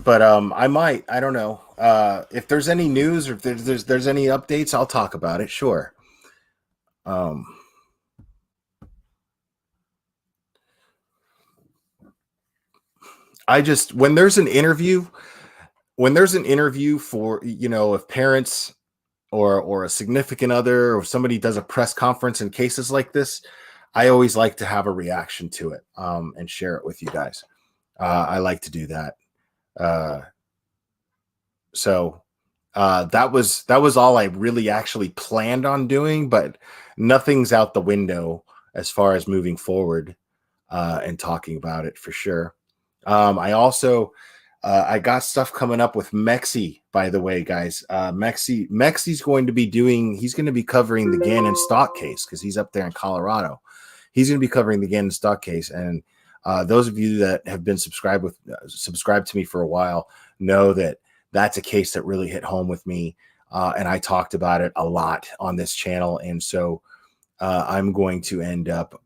But I don't know. If there's any news or if there's any updates, I'll talk about it. Sure. Um, I just when there's an interview for if parents or a significant other or somebody does a press conference in cases like this, I always like to have a reaction to it and share it with you guys. I like to do that. Uh, so that was all I really actually planned on doing, but nothing's out the window as far as moving forward and talking about it for sure. I also I got stuff coming up with Mexi, by the way, guys. Mexi's going to be he's going to be covering the Gannon stock case because he's up there in Colorado. He's going to be covering the Gannon stock case, and those of you that have been subscribed to me for a while know that that's a case that really hit home with me, and I talked about it a lot on this channel, and so I'm going to end up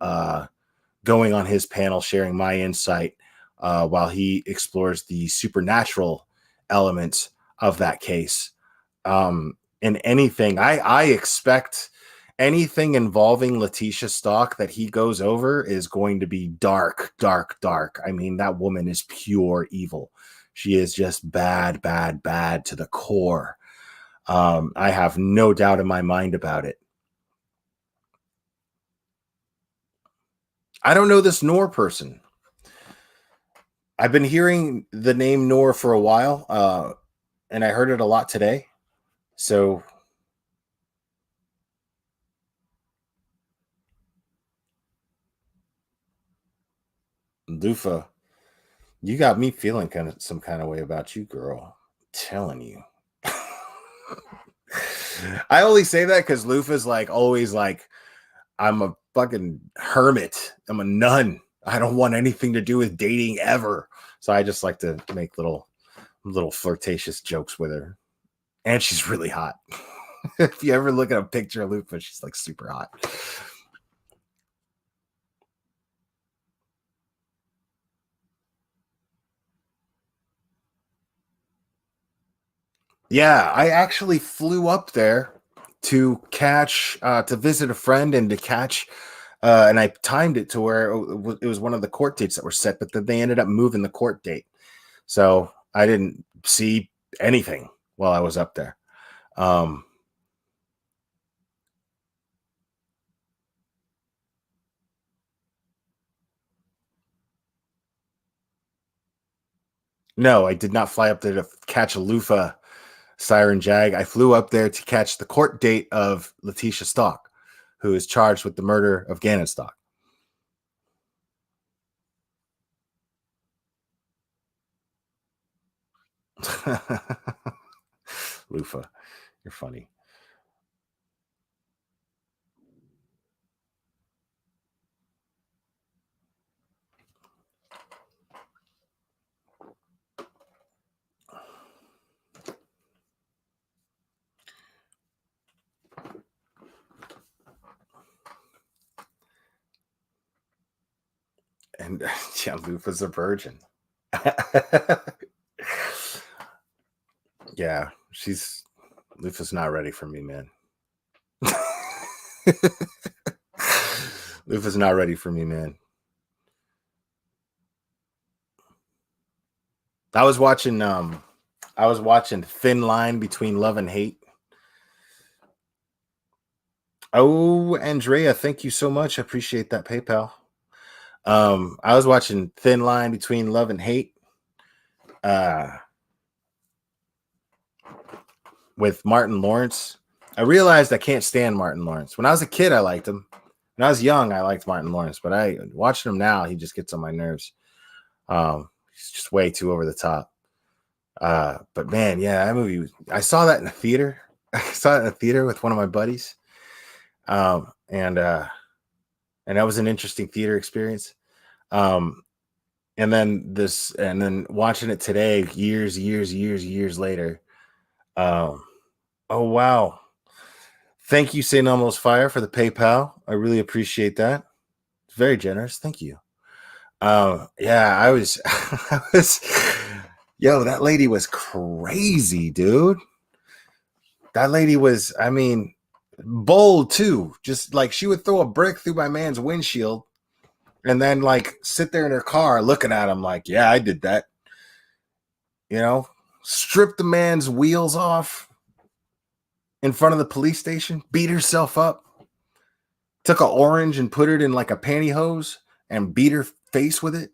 going on his panel, sharing my insight while he explores the supernatural elements of that case. And anything, I expect anything involving Letitia Stock that he goes over is going to be dark, dark, dark. I mean, that woman is pure evil. She is just bad, bad, bad to the core. I have no doubt in my mind about it. I don't know this Noor person. I've been hearing the name Noor for a while, and I heard it a lot today. So, Lufa, you got me feeling some kind of way about you, girl. I'm telling you. I only say that because Lufa's like always like, I'm a fucking hermit. I'm a nun. I don't want anything to do with dating ever. So I just like to make little flirtatious jokes with her. And she's really hot. If you ever look at a picture of Lufa, she's like super hot. Yeah, I actually flew up there to visit a friend and to catch And I timed it to where it was one of the court dates that were set, but then they ended up moving the court date. So I didn't see anything while I was up there. Um, no, I did not fly up there to catch a loofah siren jag. I flew up there to catch the court date of Letitia Stock, who is charged with the murder of Gannon Stock. Loofah, you're funny. And yeah, Loofah's a virgin. Yeah, Loofah's not ready for me, man. Loofah's not ready for me, man. I was watching Thin Line Between Love and Hate. Oh, Andrea, thank you so much. I appreciate that PayPal. I was watching Thin Line Between Love and Hate with Martin Lawrence. I realized I can't stand Martin Lawrence. When I was a kid, I liked him. When I was young, I liked Martin Lawrence, but I watching him now, he just gets on my nerves. He's just way too over the top. But man, yeah, that movie. I saw that in the theater. I saw it in the theater with one of my buddies, and that was an interesting theater experience. And then watching it today, years later. Oh wow! Thank you, St. Elmo's Fire, for the PayPal. I really appreciate that. It's very generous. Thank you. Yeah, I was, I was. Yo, that lady was crazy, dude. That lady was, I mean, bold too. Just like she would throw a brick through my man's windshield and then like sit there in her car looking at him like, yeah, I did that. You know, strip the man's wheels off in front of the police station, beat herself up, took an orange and put it in like a pantyhose and beat her face with it.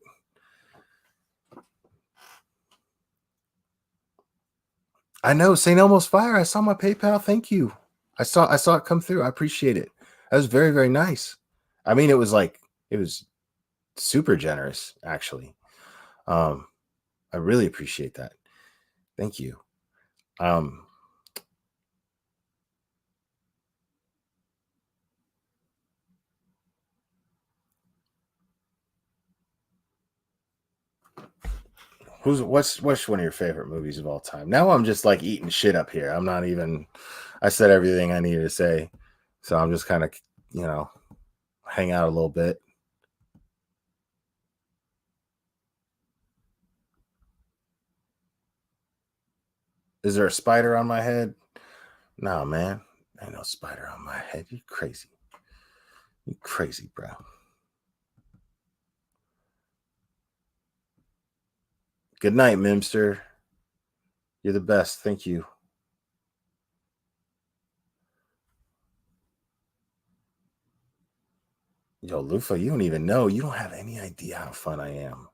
I know, St. Elmo's Fire. I saw my PayPal. Thank you. I saw it come through. I appreciate it. That was very, very nice. I mean, it was super generous, actually. Um, I really appreciate that. Thank you. Um, what's one of your favorite movies of all time? Now I'm just like eating shit up here. I'm not even. I said everything I needed to say, so I'm just kind of you know hang out a little bit. Is there a spider on my head? No, man. Ain't no spider on my head. You crazy. You crazy, bro. Good night, Mimster. You're the best. Thank you. Yo, Lufa, you don't even know. You don't have any idea how fun I am.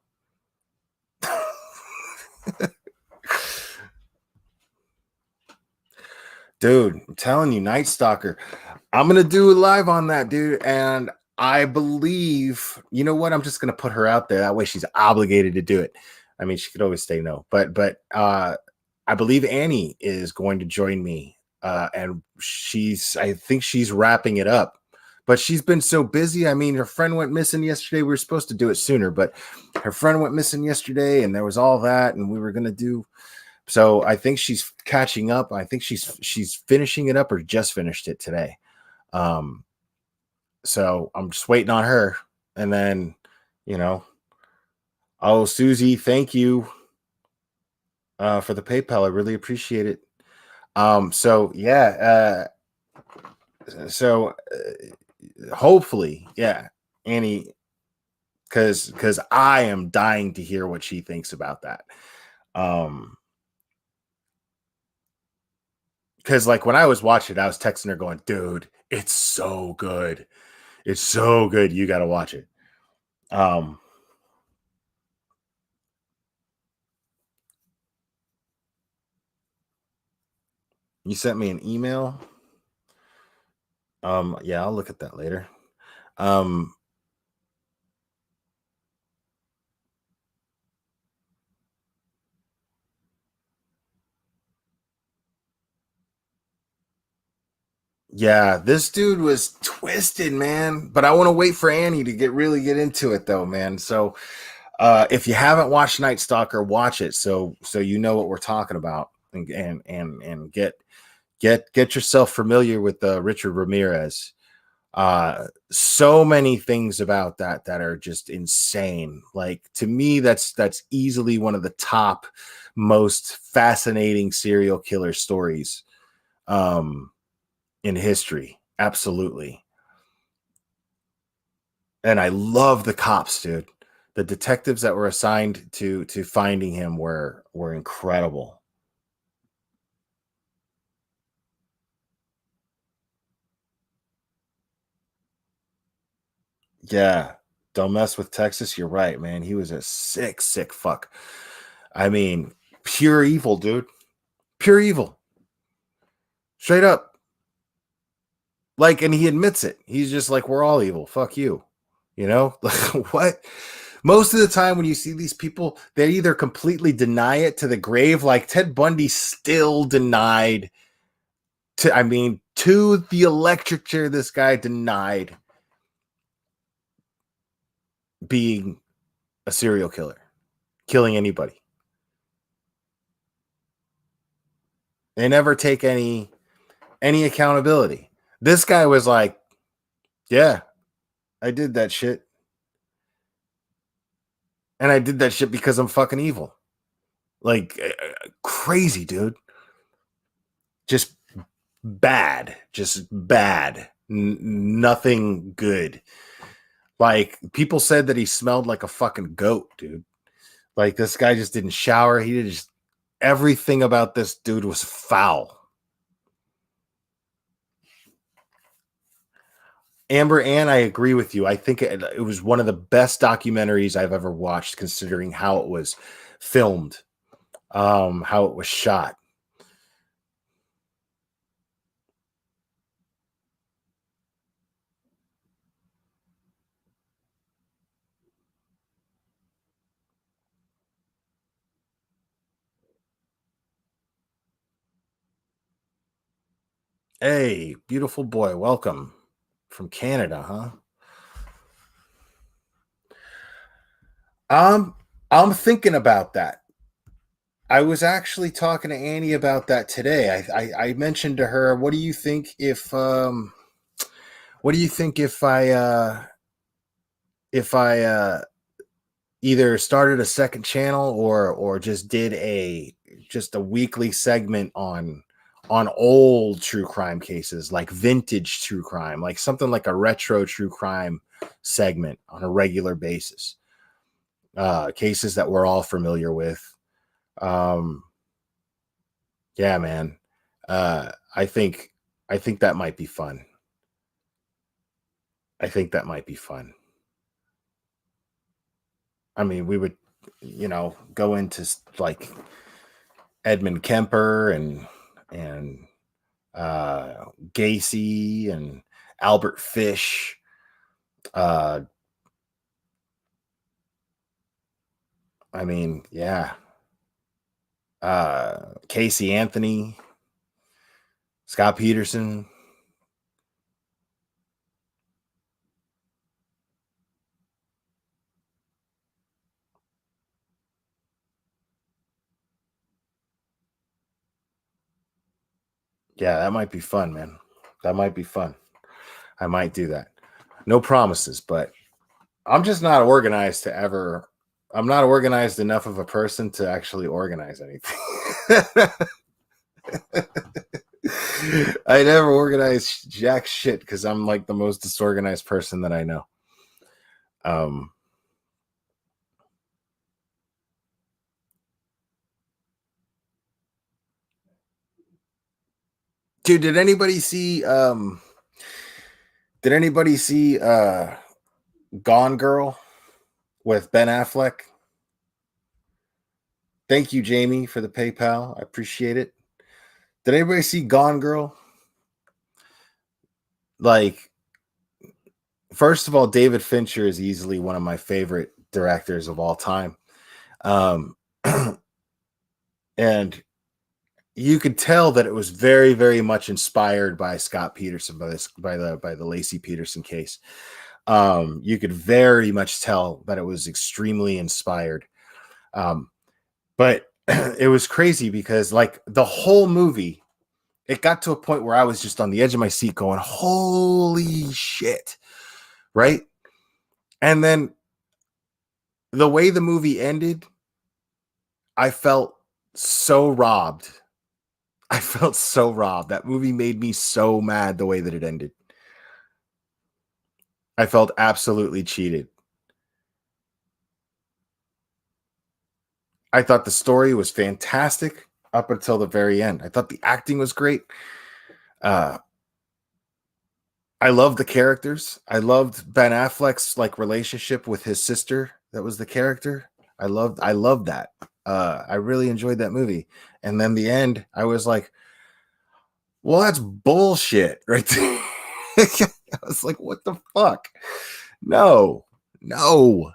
Dude, I'm telling you, Night Stalker. I'm gonna do a live on that, dude. And I believe, you know what? I'm just gonna put her out there. That way she's obligated to do it. I mean, she could always say no, but I believe Annie is going to join me. And I think she's wrapping it up. But she's been so busy. I mean, her friend went missing yesterday. We were supposed to do it sooner, but her friend went missing yesterday, and there was all that, and we were gonna do. So I think she's catching up. I think she's finishing it up or just finished it today. Um, so I'm just waiting on her. And then, you know, oh, Susie, thank you for the PayPal. I really appreciate it. So yeah, so hopefully, yeah, Annie, because I am dying to hear what she thinks about that. Because like when I was watching it, I was texting her going, dude, it's so good. It's so good. You got to watch it. Um, you sent me an email. Yeah, I'll look at that later. Um, yeah, this dude was twisted, man. But I want to wait for Annie to get into it though, man. So if you haven't watched Night Stalker, watch it so you know what we're talking about and get yourself familiar with Richard Ramirez. So many things about that are just insane. Like to me, that's easily one of the top most fascinating serial killer stories in history. Absolutely. And I love the cops, dude. The detectives that were assigned to finding him were incredible. Yeah. Don't mess with Texas. You're right, man. He was a sick fuck. I mean, pure evil, dude. Pure evil. Straight up. Like, and he admits it. He's just like, we're all evil. Fuck you. You know? Like, what? Most of the time when you see these people, they either completely deny it to the grave, like Ted Bundy still denied to the electric chair, this guy denied being a serial killer, killing anybody. They never take any accountability. This guy was like, yeah, I did that shit. And I did that shit because I'm fucking evil. Like crazy, dude. Just bad. Just bad. Nothing good. Like people said that he smelled like a fucking goat, dude. Like this guy just didn't shower. He did just everything about this dude was foul. Amber Ann, I agree with you. I think it was one of the best documentaries I've ever watched, considering how it was filmed, how it was shot. Hey, beautiful boy, welcome from Canada, huh? I'm thinking about that. I was actually talking to Annie about that today. I mentioned to her, what do you think if I either started a second channel or just did a weekly segment on old true crime cases, like vintage true crime, like something like a retro true crime segment on a regular basis. Cases that we're all familiar with. Um, yeah, man. I think that might be fun. I think that might be fun. I mean, we would, go into like Edmund Kemper and Gacy and Albert Fish. Uh, I mean, yeah. Casey Anthony, Scott Peterson. Yeah, that might be fun, man. That might be fun. I might do that. No promises, but I'm just not organized to ever. I'm not organized enough of a person to actually organize anything. I never organize jack shit because I'm like the most disorganized person that I know. Um, dude, did anybody see Gone Girl with Ben Affleck? Thank you, Jamie, for the PayPal. I appreciate it. Did anybody see Gone Girl? Like, first of all, David Fincher is easily one of my favorite directors of all time. Um, and you could tell that it was very, very much inspired by Scott Peterson, by the Lacey Peterson case. You could very much tell that it was extremely inspired. Um, but it was crazy because like the whole movie, it got to a point where I was just on the edge of my seat going, holy shit. Right. And then the way the movie ended, I felt so robbed. I felt so robbed. That movie made me so mad the way that it ended. I felt absolutely cheated. I thought the story was fantastic up until the very end. I thought the acting was great. Uh, I loved the characters. I loved Ben Affleck's like relationship with his sister. That was the character. I loved that. I really enjoyed that movie. And then the end, I was like, well, that's bullshit right there. I was like, what the fuck? No, no.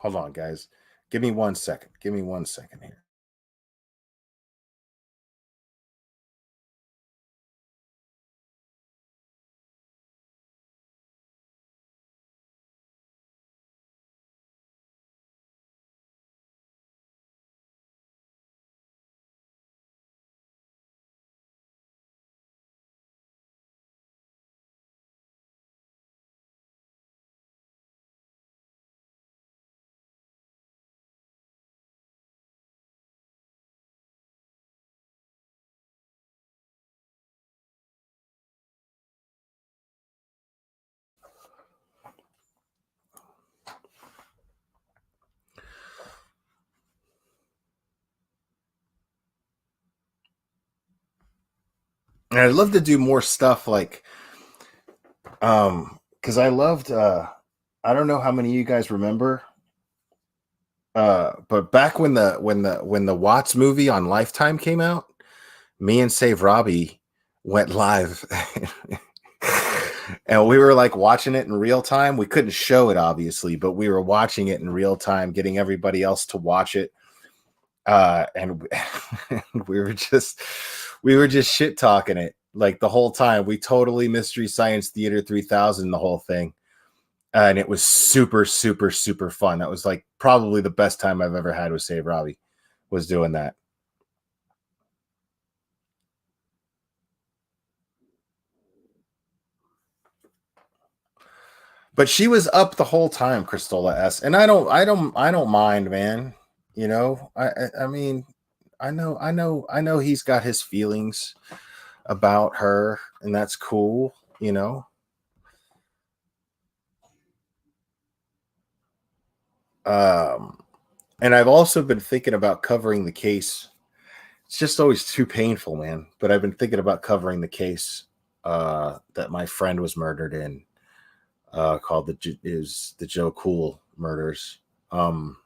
Hold on, guys. Give me 1 second. Give me 1 second here. And I'd love to do more stuff like because I loved I don't know how many of you guys remember but back when the Watts movie on Lifetime came out, me and Save Robbie went live and we were like watching it in real time. We couldn't show it obviously, but we were watching it in real time, getting everybody else to watch it. And we were just shit talking it like the whole time. We totally Mystery Science Theater 3000 the whole thing. And it was super, super, super fun. That was like probably the best time I've ever had with Save Robbie was doing that. But she was up the whole time, Cristola S. And I don't mind, man. I mean, I know he's got his feelings about her, and that's cool, you know. Um, and I've also been thinking about covering the case. It's just always too painful, man. But I've been thinking about covering the case that my friend was murdered in, called the Joe Cool murders. Um,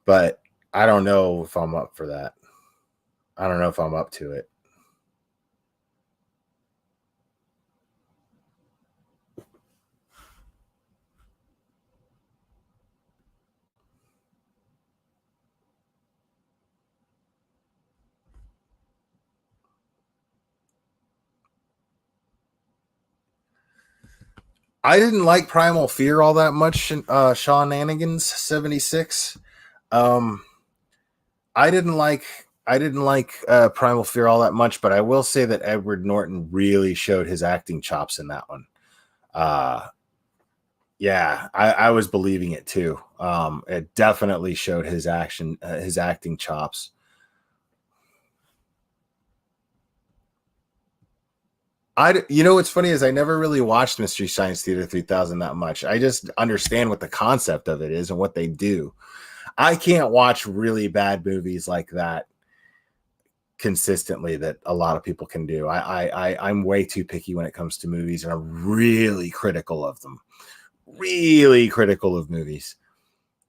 but I don't know if I'm up for that. I don't know if I'm up to it. I didn't like Primal Fear all that much. Sean Anigan's 76. Um, I didn't like Primal Fear all that much, but I will say that Edward Norton really showed his acting chops in that one. Uh, yeah, I was believing it too. It definitely showed his acting chops. What's funny is I never really watched Mystery Science Theater 3000 that much. I just understand what the concept of it is and what they do. I can't watch really bad movies like that consistently that a lot of people can do. I'm way too picky when it comes to movies, and I'm really critical of them. Really critical of movies.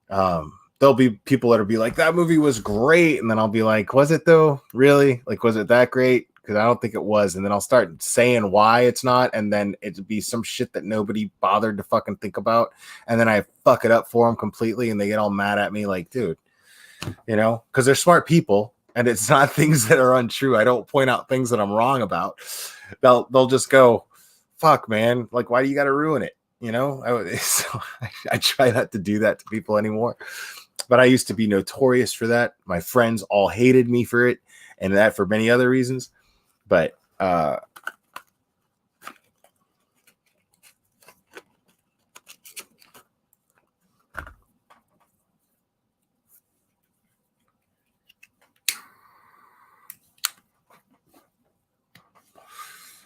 There'll be people that'll be like, that movie was great, and then I'll be like, was it though? Really? Like, was it that great? Because I don't think it was. And then I'll start saying why it's not, and then it'd be some shit that nobody bothered to fucking think about, and then I fuck it up for them completely, and they get all mad at me, like, dude, because they're smart people, and it's not things that are untrue. I don't point out things that I'm wrong about. They'll just go, fuck, man, like, why do you got to ruin it? So I try not to do that to people anymore. But I used to be notorious for that. My friends all hated me for it, and that for many other reasons. But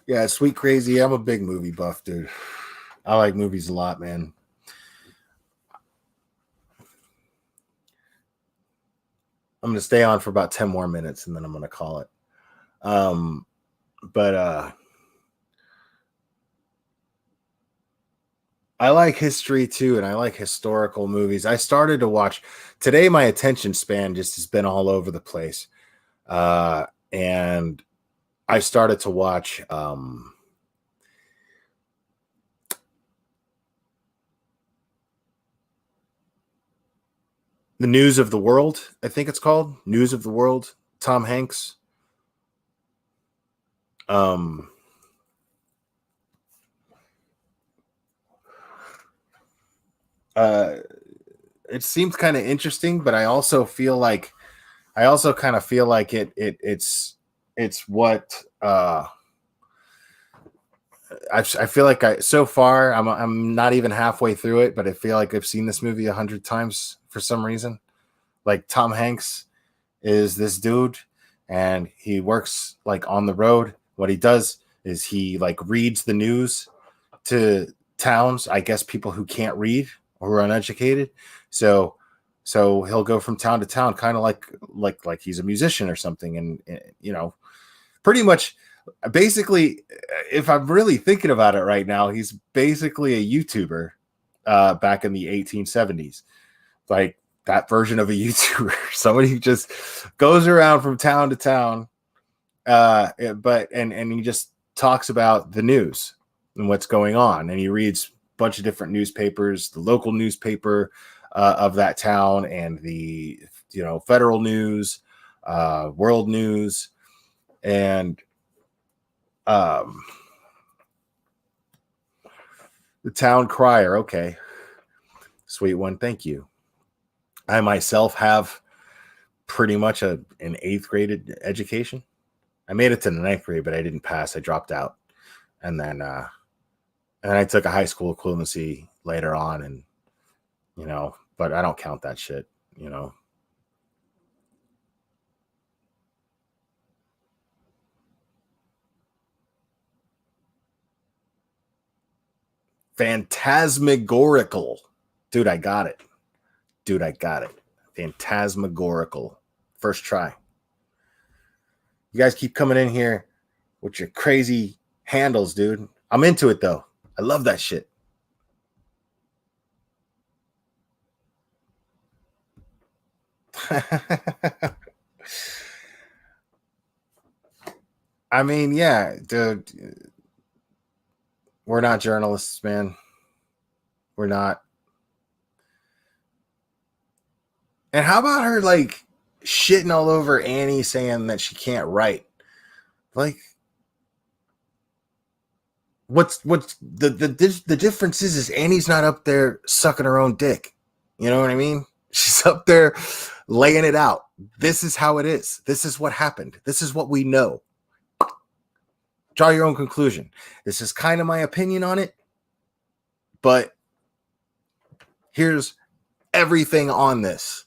yeah, Sweet Crazy. I'm a big movie buff, dude. I like movies a lot, man. I'm gonna stay on for about 10 more minutes, and then I'm gonna call it. Um, but I like history too, and I like historical movies. I started to watch today. My attention span just has been all over the place, and I started to watch The News of the World. I think it's called News of the World. Tom Hanks. Um, uh, it seems kind of interesting, but I also kind of feel like it's what I feel like so far I'm not even halfway through it, but I feel like I've seen this movie 100 times for some reason. Like Tom Hanks is this dude, and he works like on the road. What he does is he like reads the news to towns, I guess people who can't read or who are uneducated. So he'll go from town to town, kind of like he's a musician or something, and pretty much basically, if I'm really thinking about it right now, he's basically a YouTuber back in the 1870s, like that version of a YouTuber, somebody who just goes around from town to town, and he just talks about the news and what's going on, and he reads a bunch of different newspapers, the local newspaper of that town, and the federal news, world news, and um, the town crier. Okay, sweet one, thank you. I myself have pretty much an eighth grade education. I made it to the ninth grade, but I didn't pass. I dropped out, and then I took a high school equivalency later on, and but I don't count that shit. You know, phantasmagorical, dude. I got it, dude. I got it. Phantasmagorical, first try. You guys keep coming in here with your crazy handles, dude. I'm into it though. I love that shit. I mean, yeah, dude, we're not journalists, man. We're not. And how about her like shitting all over Annie, saying that she can't write? Like, What's the difference is Annie's not up there sucking her own dick. You know what I mean? She's up there laying it out. This is how it is. This is what happened. This is what we know. Draw your own conclusion. This is kind of my opinion on it, but here's everything on this.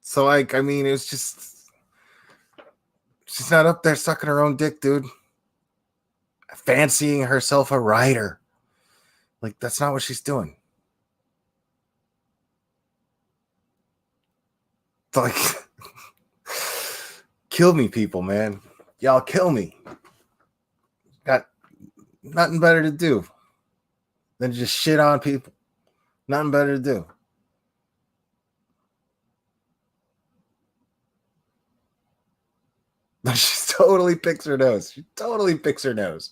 So, like, I mean, it's just, she's not up there sucking her own dick, dude. Fancying herself a writer. Like, that's not what she's doing. It's like, kill me, people, man. Y'all kill me. Got nothing better to do than just shit on people. Nothing better to do. She totally picks her nose. She totally picks her nose.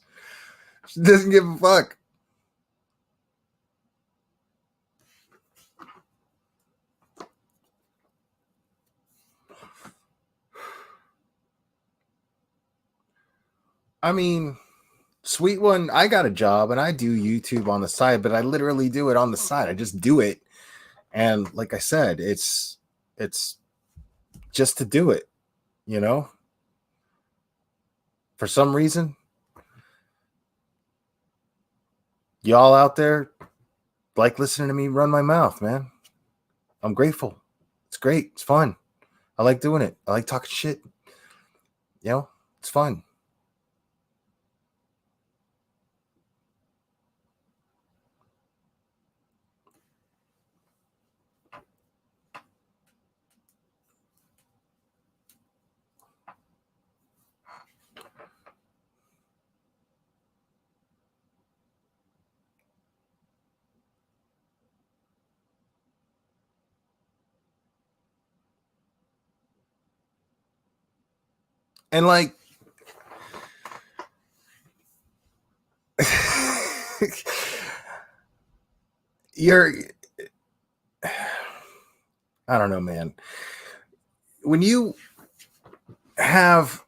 She doesn't give a fuck. I mean, sweet one, I got a job and I do YouTube on the side, but I literally do it on the side. I just do it. And like I said, it's just to do it, you know? For some reason, y'all out there like listening to me run my mouth, man. I'm grateful. It's great. It's fun. I like doing it. I like talking shit. You know, it's fun. And like, you're, I don't know, man. When have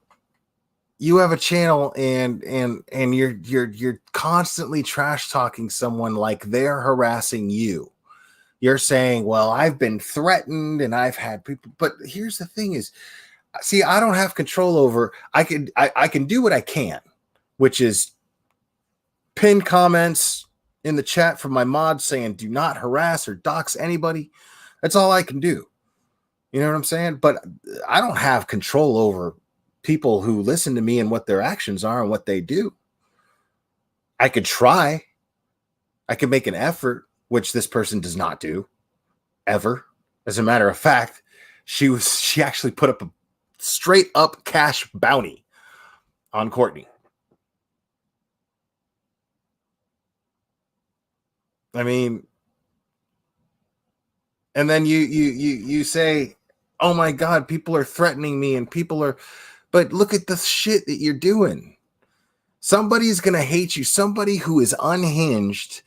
you have a channel and you're constantly trash talking someone like they're harassing you. You're saying, well, I've been threatened and I've had people, but here's the thing is, see, I don't have control over, I can do what I can, which is pin comments in the chat from my mods saying do not harass or dox anybody. That's all I can do. You know what I'm saying? But I don't have control over people who listen to me and what their actions are and what they do. I could try. I could make an effort, which this person does not do ever. As a matter of fact, she actually put up a straight up cash bounty on Kourtney. I mean, and then you say, "Oh my God, people are threatening me and people are," but look at the shit that you're doing. Somebody's going to hate you. Somebody who is unhinged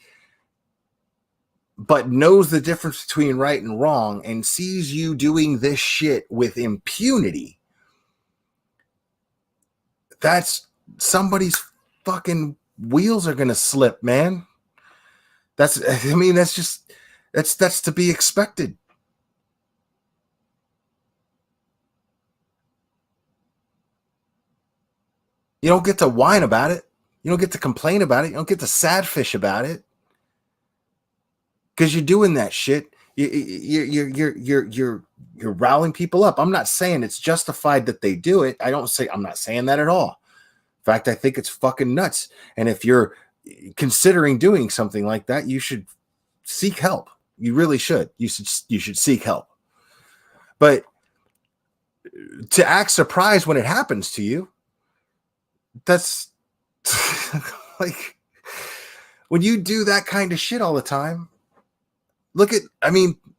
but knows the difference between right and wrong and sees you doing this shit with impunity. That's somebody's fucking wheels are going to slip, man. That's to be expected. You don't get to whine about it. You don't get to complain about it. You don't get to sad fish about it. Because you're doing that shit. You're riling people up. I'm not saying it's justified that they do it. I'm not saying that at all. In fact, I think it's fucking nuts. And if you're considering doing something like that, you should seek help. You really should. You should seek help. But to act surprised when it happens to you, that's like, when you do that kind of shit all the time,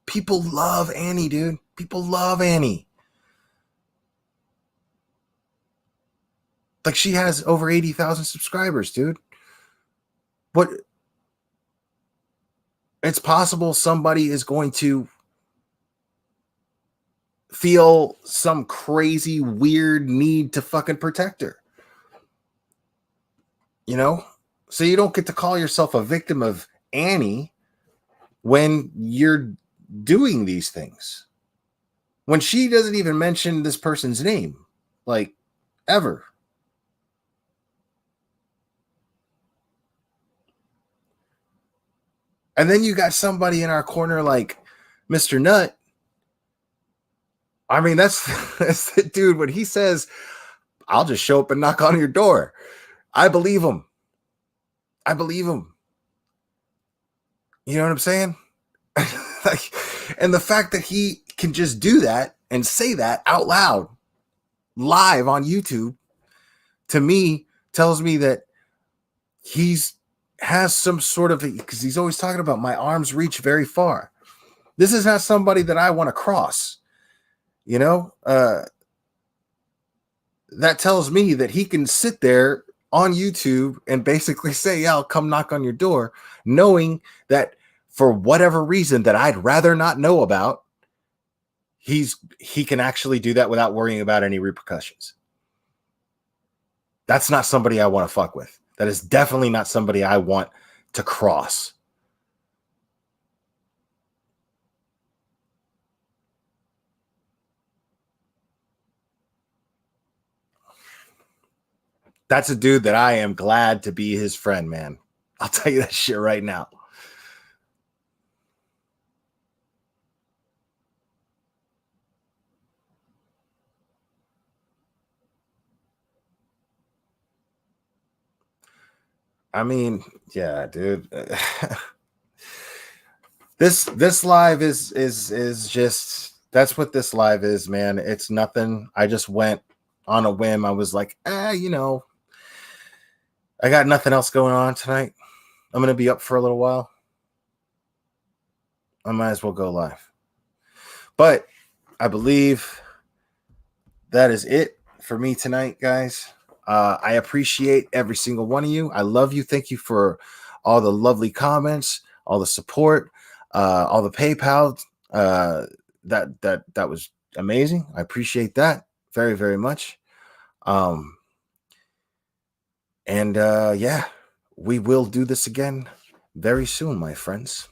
people love Annie, dude. People love Annie. Like, she has over 80,000 subscribers, dude. What It's possible somebody is going to feel some crazy, weird need to fucking protect her. You know? So you don't get to call yourself a victim of Annie when you're doing these things. When she doesn't even mention this person's name, like, ever. And then you got somebody in our corner like Mr. Nut. I mean, that's the dude. When he says, I'll just show up and knock on your door, I believe him. I believe him. You know what I'm saying? Like, and the fact that he can just do that and say that out loud live on YouTube, to me, tells me that he's has some sort of, because he's always talking about my arms reach very far. This is not somebody that I want to cross. You know, that tells me that he can sit there on YouTube and basically say, yeah, I'll come knock on your door, knowing that for whatever reason that I'd rather not know about, he can actually do that without worrying about any repercussions. That's not somebody I want to fuck with. That is definitely not somebody I want to cross. That's a dude that I am glad to be his friend, man. I'll tell you that shit right now. I mean, yeah, dude. This live is just, that's what this live is, man. It's nothing. I just went on a whim. I was like, you know, I got nothing else going on tonight. I'm gonna be up for a little while. I might as well go live. But I believe that is it for me tonight, guys. I appreciate every single one of you. I love you. Thank you for all the lovely comments, all the support, all the PayPal. That was amazing. I appreciate that very, very much. And yeah, we will do this again very soon, my friends.